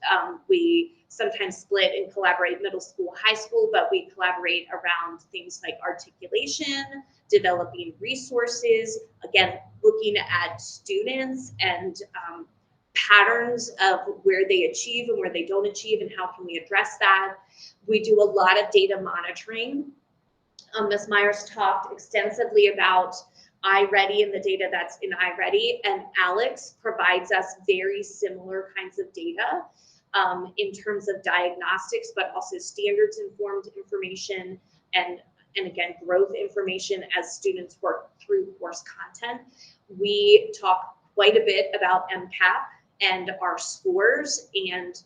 We sometimes split and collaborate middle school, high school, but we collaborate around things like articulation, developing resources, again, looking at students and patterns of where they achieve and where they don't achieve and how can we address that. We do a lot of data monitoring. Ms. Myers talked extensively about iReady and the data that's in iReady, and Alex provides us very similar kinds of data in terms of diagnostics, but also standards informed information and again, growth information as students work through course content. We talk quite a bit about MCAP and our scores and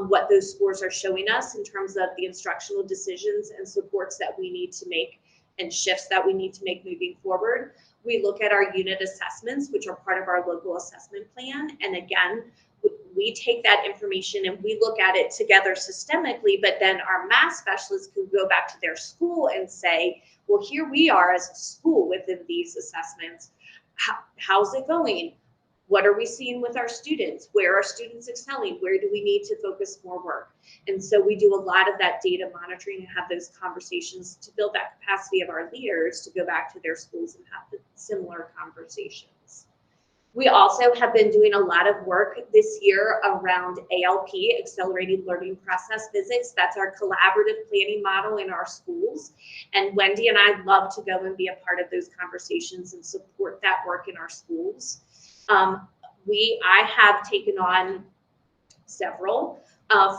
what those scores are showing us in terms of the instructional decisions and supports that we need to make and shifts that we need to make moving forward. We look at our unit assessments, which are part of our local assessment plan. And again, we take that information and we look at it together systemically, but then our math specialists can go back to their school and say, well, here we are as a school within these assessments. How's it going? What are we seeing with our students? Where are students excelling? Where do we need to focus more work? And so we do a lot of that data monitoring and have those conversations to build that capacity of our leaders to go back to their schools and have the similar conversations. We also have been doing a lot of work this year around ALP, Accelerated Learning Process Visits. That's our collaborative planning model in our schools. And Wendy and I love to go and be a part of those conversations and support that work in our schools. I have taken on several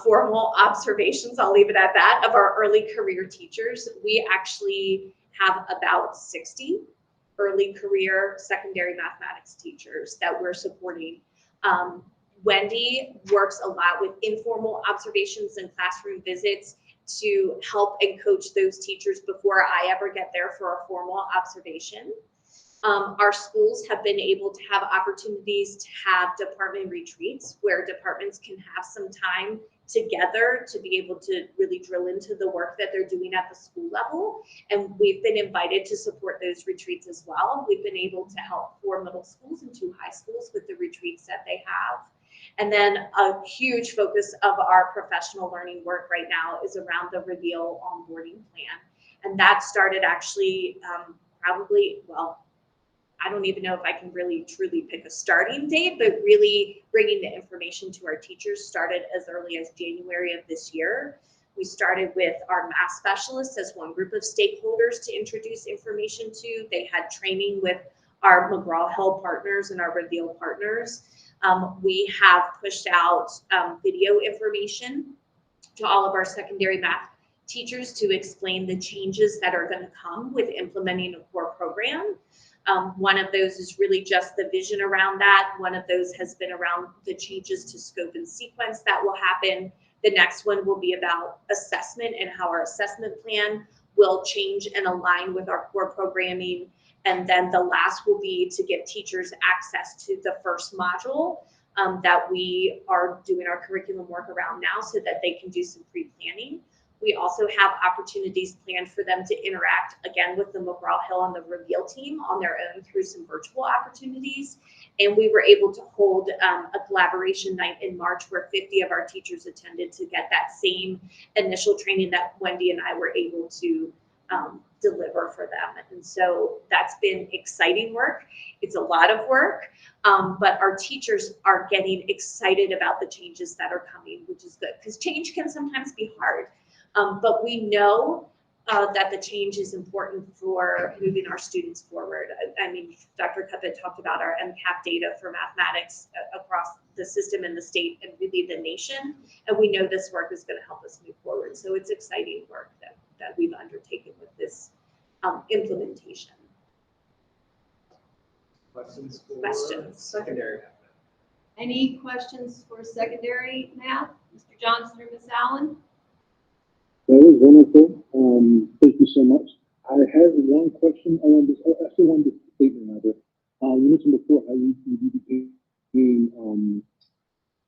formal observations, I'll leave it at that, of our early career teachers. We actually have about 60 early career secondary mathematics teachers that we're supporting. Wendy works a lot with informal observations and classroom visits to help and coach those teachers before I ever get there for a formal observation. Our schools have been able to have opportunities to have department retreats where departments can have some time together to be able to really drill into the work that they're doing at the school level. And we've been invited to support those retreats as well. We've been able to help 4 middle schools and 2 high schools with the retreats that they have. And then a huge focus of our professional learning work right now is around the Reveal onboarding plan. And that started actually I don't even know if I can really truly pick a starting date, but really bringing the information to our teachers started as early as January of this year. We started with our math specialists as one group of stakeholders to introduce information to. They had training with our McGraw-Hill partners and our Reveal partners. We have pushed out video information to all of our secondary math teachers to explain the changes that are going to come with implementing a core program. One of those is really just the vision around that. One of those has been around the changes to scope and sequence that will happen. The next one will be about assessment and how our assessment plan will change and align with our core programming. And then the last will be to give teachers access to the first module that we are doing our curriculum work around now so that they can do some pre-planning. We also have opportunities planned for them to interact again with the McGraw-Hill and the Reveal team on their own through some virtual opportunities. And we were able to hold a collaboration night in March where 50 of our teachers attended to get that same initial training that Wendy and I were able to deliver for them. And so that's been exciting work. It's a lot of work, but our teachers are getting excited about the changes that are coming, which is good because change can sometimes be hard. But we know that the change is important for moving our students forward. I mean, Dr. Cuppett talked about our MCAP data for mathematics across the system and the state and really the nation. And we know this work is going to help us move forward. So it's exciting work that we've undertaken with this implementation. Questions for Questions? secondary math? Any questions for secondary math? Mr. Johnson or Ms. Allen? That was wonderful. Thank you so much. I have one question. I still wanted to statement rather. You mentioned before how you became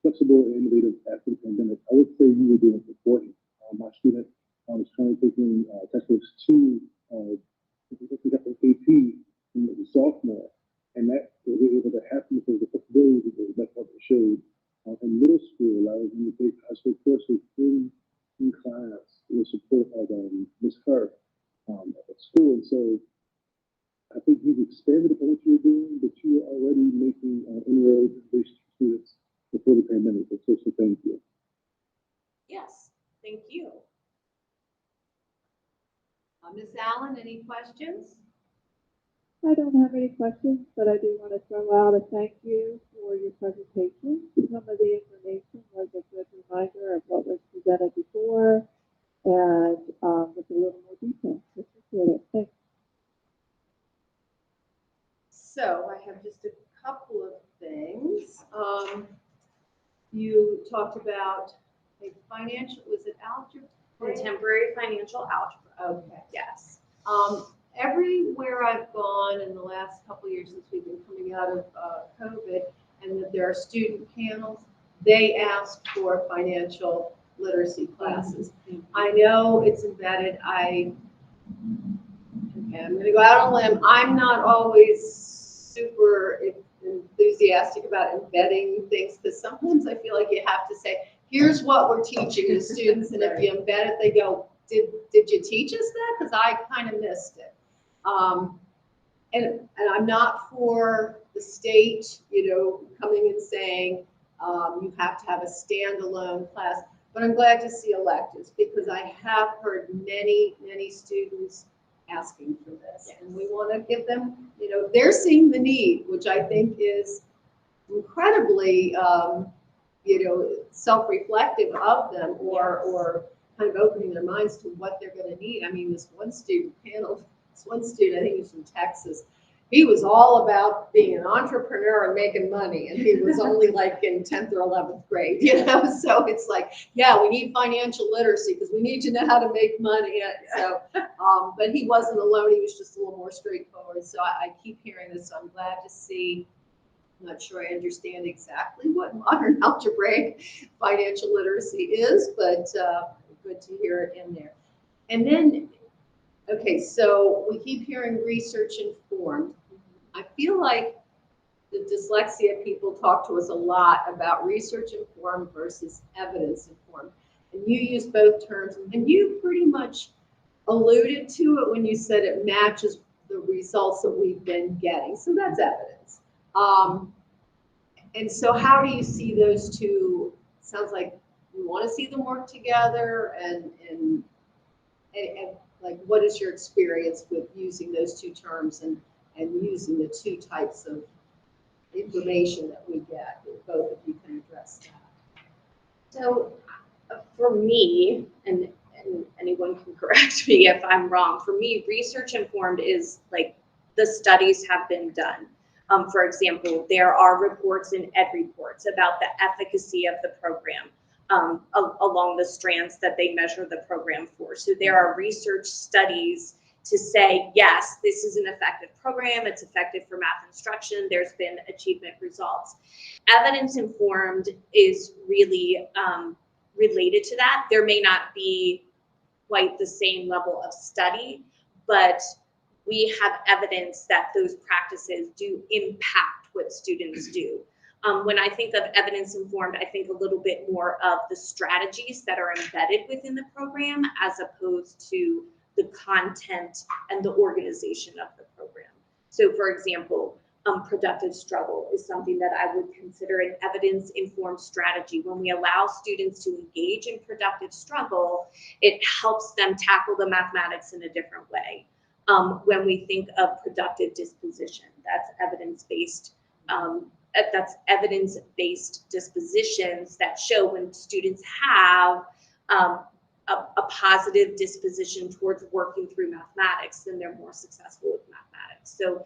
flexible and innovative after the pandemic. I would say you were doing it beforehand. My student was currently taking textbooks to AP when it was sophomore, and that was able to happen because of the flexibility that what it showed. In middle school, I was in the big high school courses in class with support of Ms. Kerr at school. And so I think you've expanded upon what you were doing, but you were already making inroads with students before the pandemic. So thank you. Yes, thank you. Ms. Allen, any questions? I don't have any questions, but I do want to throw out a thank you for your presentation. Some of the information was a good reminder of what was presented before and with a little more detail. Appreciate it. Thanks. So I have just a couple of things. You talked about a financial, was it algebra? Contemporary financial algebra. Okay. Yes. everywhere I've gone in the last couple of years since we've been coming out of COVID, and that there are student panels, they ask for financial literacy classes. I know it's embedded. Okay, I'm going to go out on a limb. I'm not always super enthusiastic about embedding things, because sometimes I feel like you have to say, here's what we're teaching the students, and if you embed it, they go, did you teach us that? Because I kind of missed it. And I'm not for the state, coming and saying you have to have a standalone class, but I'm glad to see electives, because I have heard many students asking for this, and we want to give them, they're seeing the need, which I think is incredibly, self-reflective of them, or kind of opening their minds to what they're going to need. I mean, this one student, I think he's from Texas, he was all about being an entrepreneur and making money, and he was only like in 10th or 11th grade, so it's like, yeah, we need financial literacy because we need to know how to make money. So, but he wasn't alone. He was just a little more straightforward. So I keep hearing this, so I'm glad to see. I'm not sure I understand exactly what modern algebraic financial literacy is, but good to hear it in there. And then, okay, so we keep hearing research informed. I feel like the dyslexia people talk to us a lot about research informed versus evidence informed. And you use both terms, and you pretty much alluded to it when you said it matches the results that we've been getting. So that's evidence. And so how do you see those two? Sounds like you want to see them work together, and like, what is your experience with using those two terms and using the two types of information that we get? If both of you can address that. So for me, and anyone can correct me if I'm wrong, for me, research informed is like the studies have been done. For example, there are reports in EdReports about the efficacy of the program along the strands that they measure the program for. So there are research studies to say, yes, this is an effective program. It's effective for math instruction. There's been achievement results. Evidence informed is really related to that. There may not be quite the same level of study, but we have evidence that those practices do impact what students do. When I think of evidence informed, I think a little bit more of the strategies that are embedded within the program, as opposed to the content and the organization of the program. So for example, productive struggle is something that I would consider an evidence-informed strategy. When we allow students to engage in productive struggle, it helps them tackle the mathematics in a different way. When we think of productive disposition, that's evidence-based. That's evidence-based dispositions that show when students have a positive disposition towards working through mathematics, then they're more successful with mathematics. So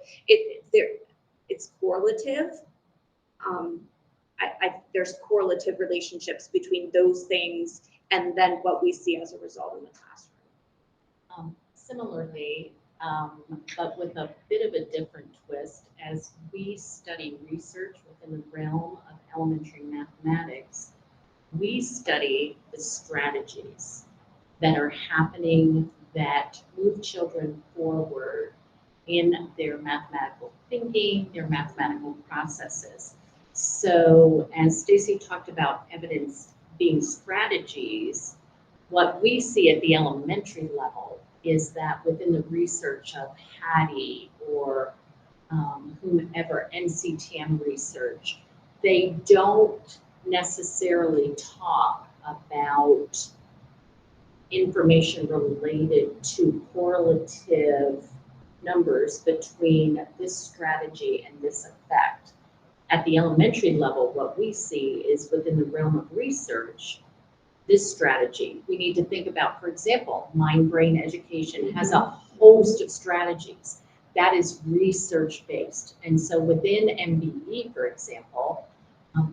it's correlative. There's correlative relationships between those things and then what we see as a result in the classroom. Similarly, but with a bit of a different twist, as we study research within the realm of elementary mathematics, we study the strategies that are happening that move children forward in their mathematical thinking, their mathematical processes. So as Stacy talked about evidence being strategies, what we see at the elementary level is that within the research of Hattie or whomever, NCTM research, they don't necessarily talk about information related to correlative numbers between this strategy and this effect. At the elementary level, what we see is within the realm of research, this strategy. We need to think about, for example, mind-brain education has a host of strategies that is research-based. And so within MBE, for example,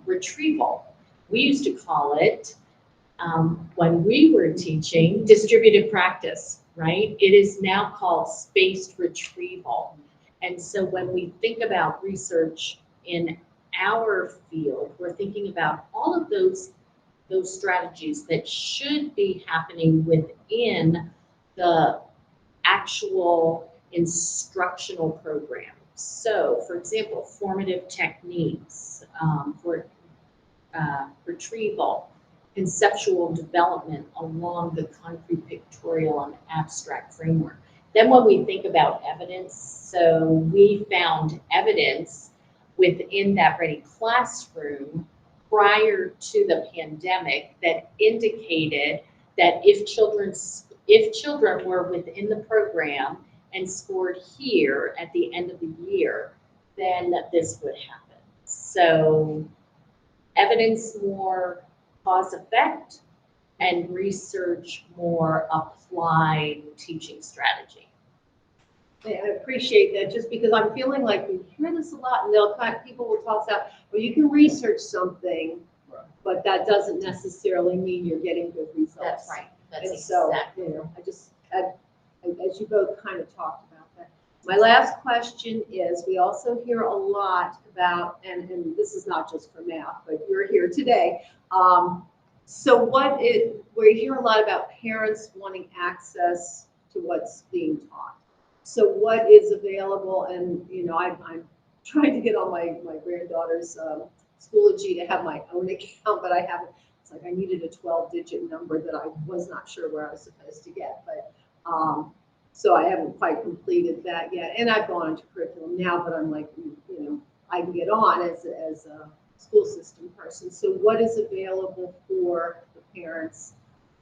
retrieval, we used to call it, when we were teaching, distributed practice. right? It is now called spaced retrieval. And so when we think about research in our field, we're thinking about all of those strategies that should be happening within the actual instructional program. So, for example, formative techniques for retrieval, conceptual development along the concrete, pictorial, and abstract framework. Then when we think about evidence, so we found evidence within that Ready Classroom prior to the pandemic that indicated that if children were within the program and scored here at the end of the year, then this would happen. So evidence more cause effect and research more applied teaching strategy. Yeah, I appreciate that, just because I'm feeling like we hear this a lot, and people will talk about, well, you can research something, but that doesn't necessarily mean you're getting good results. That's right. That's And so, exactly. as you both kind of talked about that. My last question is, we also hear a lot about, and this is not just for math, but you're here today. So we hear a lot about parents wanting access to what's being taught. So what is available, and I'm trying to get on my granddaughter's Schoology to have my own account, but I haven't. It's like I needed a 12-digit number that I was not sure where I was supposed to get, but so I haven't quite completed that yet. And I've gone into curriculum now, but I'm like, I can get on as a school system person. So what is available for the parents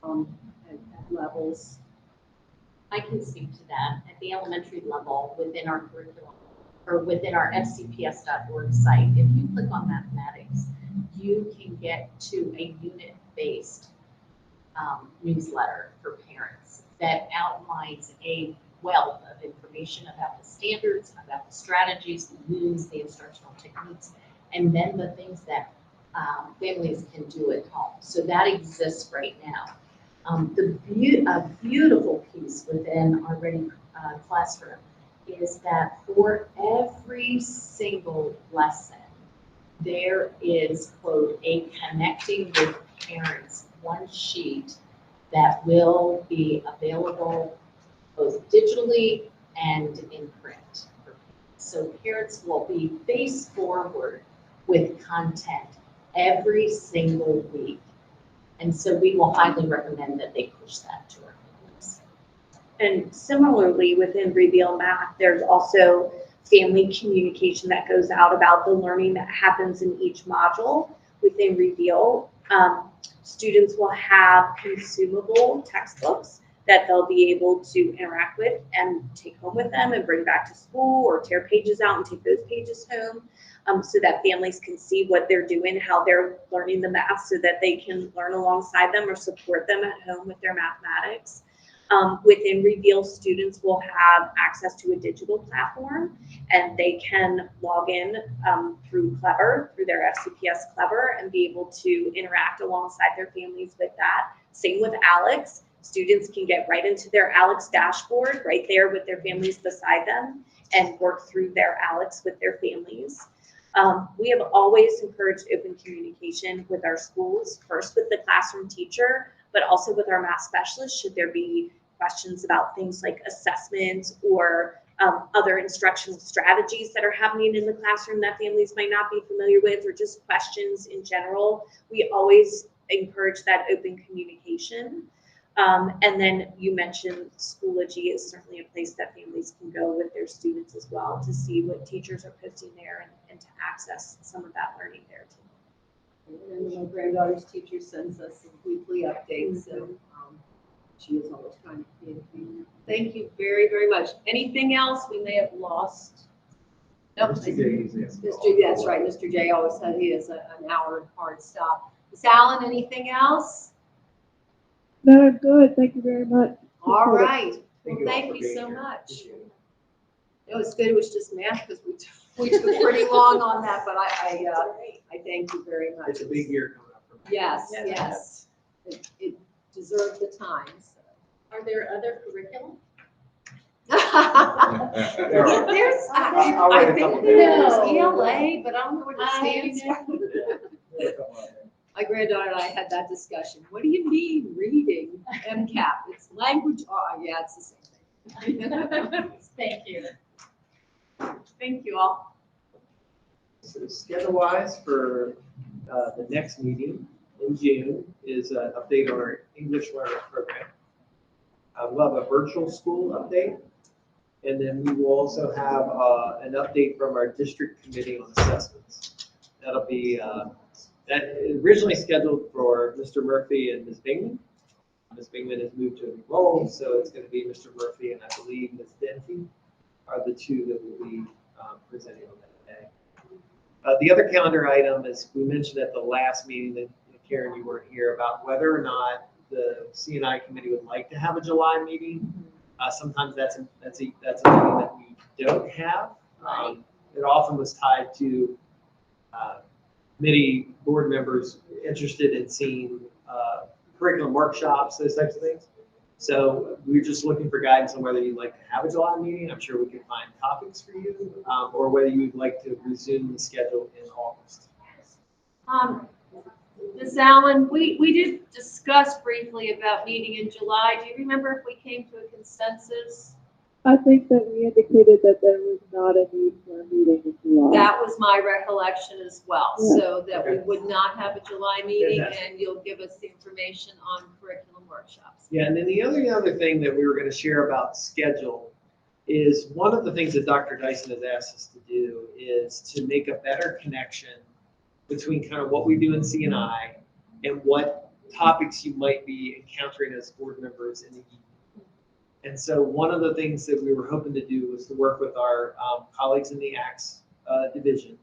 at levels? I can speak to that. At the elementary level, within our curriculum, or within our fcps.org site, if you click on mathematics, you can get to a unit-based newsletter for parents that outlines a wealth of information about the standards, about the strategies, the moves, the instructional techniques, and then the things that families can do at home. So that exists right now. A beautiful piece within our Ready Classroom is that for every single lesson, there is, quote, a connecting with parents one sheet that will be available both digitally and in print. So parents will be face forward with content every single week. And so we will highly recommend that they push that to our families. And similarly, within Reveal Math, there's also family communication that goes out about the learning that happens in each module within Reveal. Students will have consumable textbooks that they'll be able to interact with and take home with them and bring back to school, or tear pages out and take those pages home, so that families can see what they're doing, how they're learning the math, so that they can learn alongside them or support them at home with their mathematics. Within Reveal, students will have access to a digital platform, and they can log in through Clever, through their FCPS Clever, and be able to interact alongside their families with that. Same with Alex. Students can get right into their Alex dashboard right there with their families beside them and work through their Alex with their families. We have always encouraged open communication with our schools, first with the classroom teacher, but also with our math specialists, should there be questions about things like assessments or other instructional strategies that are happening in the classroom that families might not be familiar with, or just questions in general. We always encourage that open communication. And then you mentioned Schoology is certainly a place that families can go with their students as well to see what teachers are posting there and to access some of that learning there too. And my granddaughter's teacher sends us weekly updates, so she is always trying to communicate. Thank you very, very much. Anything else we may have lost? Nope. Mr. J, That's right. Mr. J always said he is an hour hard stop. Miss Allen, anything else? No, good. Thank you very much. All right. Thank Well, you all thank for you being so here. much. Appreciate it. It was good. It was just math because we took pretty long on that, but I thank you very much. It's a big year coming up for me. Yes, yes. It deserved the time. So. Are there other curriculum? There are. There's, I'll I write a think couple there's down. ELA, but I don't know what it I stands for. My granddaughter and I had that discussion. What do you mean reading MCAP? It's language, yeah, it's the same thing. Thank you. Thank you all. So schedule-wise for the next meeting in June is an update on our English learner program. We'll have a virtual school update. And then we will also have an update from our district committee on assessments. That'll be, that originally scheduled for Mr. Murphy and Ms. Bingman. Ms. Bingman has moved to a new role, so it's going to be Mr. Murphy and I believe Ms. Denty are the two that will be presenting on that day. The other calendar item, as we mentioned at the last meeting that Karen, you weren't here, about whether or not the C&I committee would like to have a July meeting. Sometimes that's a meeting that we don't have. It often was tied to committee board members interested in seeing curriculum workshops, those types of things. So we're just looking for guidance on whether you'd like to have a July meeting. I'm sure we can find topics for you, or whether you would like to resume the schedule in August. Ms. Allen, we did discuss briefly about meeting in July. Do you remember if we came to a consensus? I think that we indicated that there was not a need for a meeting in July. That was my recollection as well, Yeah. so that we would not have a July meeting, Fantastic. and you'll give us the information on curriculum workshops. Yeah, and then the other thing that we were going to share about schedule is one of the things that Dr. Dyson has asked us to do is to make a better connection between kind of what we do in C&I and what topics you might be encountering as board members in the evening. And so one of the things that we were hoping to do was to work with our colleagues in the ACTS division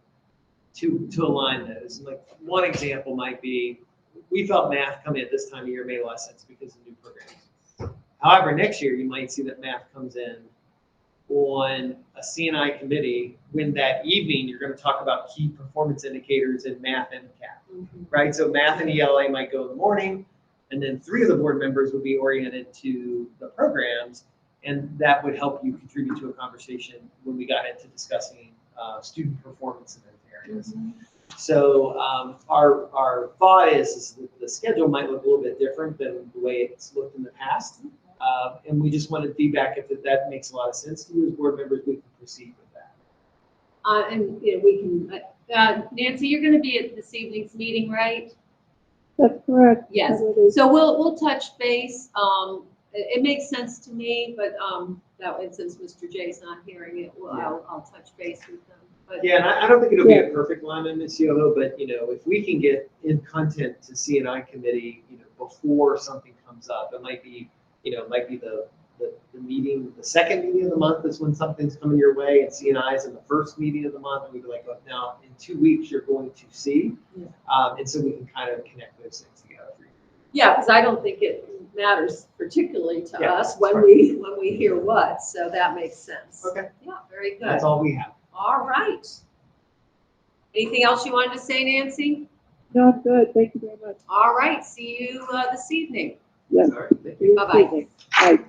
to align those. And like one example might be, we felt math coming at this time of year made a lot of sense because of new programs. However, next year you might see that math comes in on a C&I committee when that evening you're going to talk about key performance indicators in math and CAP, right? So math and ELA might go in the morning, and then 3 of the board members would be oriented to the programs, and that would help you contribute to a conversation when we got into discussing student performance in those areas. So our thought is that the schedule might look a little bit different than the way it's looked in the past. And we just wanted feedback if that makes a lot of sense to you as board members, we can proceed with that. And, you know, we can, Nancy, you're going to be at this evening's meeting, right? That's correct. Yes. That is- So we'll touch base. It makes sense to me, but that way, since Mr. J's not hearing it, I'll touch base with them. But Yeah, and I don't think it'll be a perfect alignment, Ms. Yoho, but you know, if we can get in content to C&I committee, you know, before something comes up, it might be, you know, the meeting, the second meeting of the month is when something's coming your way, and C&I is in the first meeting of the month, and we'd be like, oh, now in 2 weeks you're going to see, and so we can kind of connect those things together for you. yeah, because I don't think it matters particularly to Yeah, us that's when fine. we hear what, so that makes sense. Okay, Yeah, very good. that's all we have. All right. Anything else you wanted to say, Nancy? No, I'm good. Thank you very much. All right, see you this evening. Yes. All right, thank you. See you this Bye-bye. evening. Bye.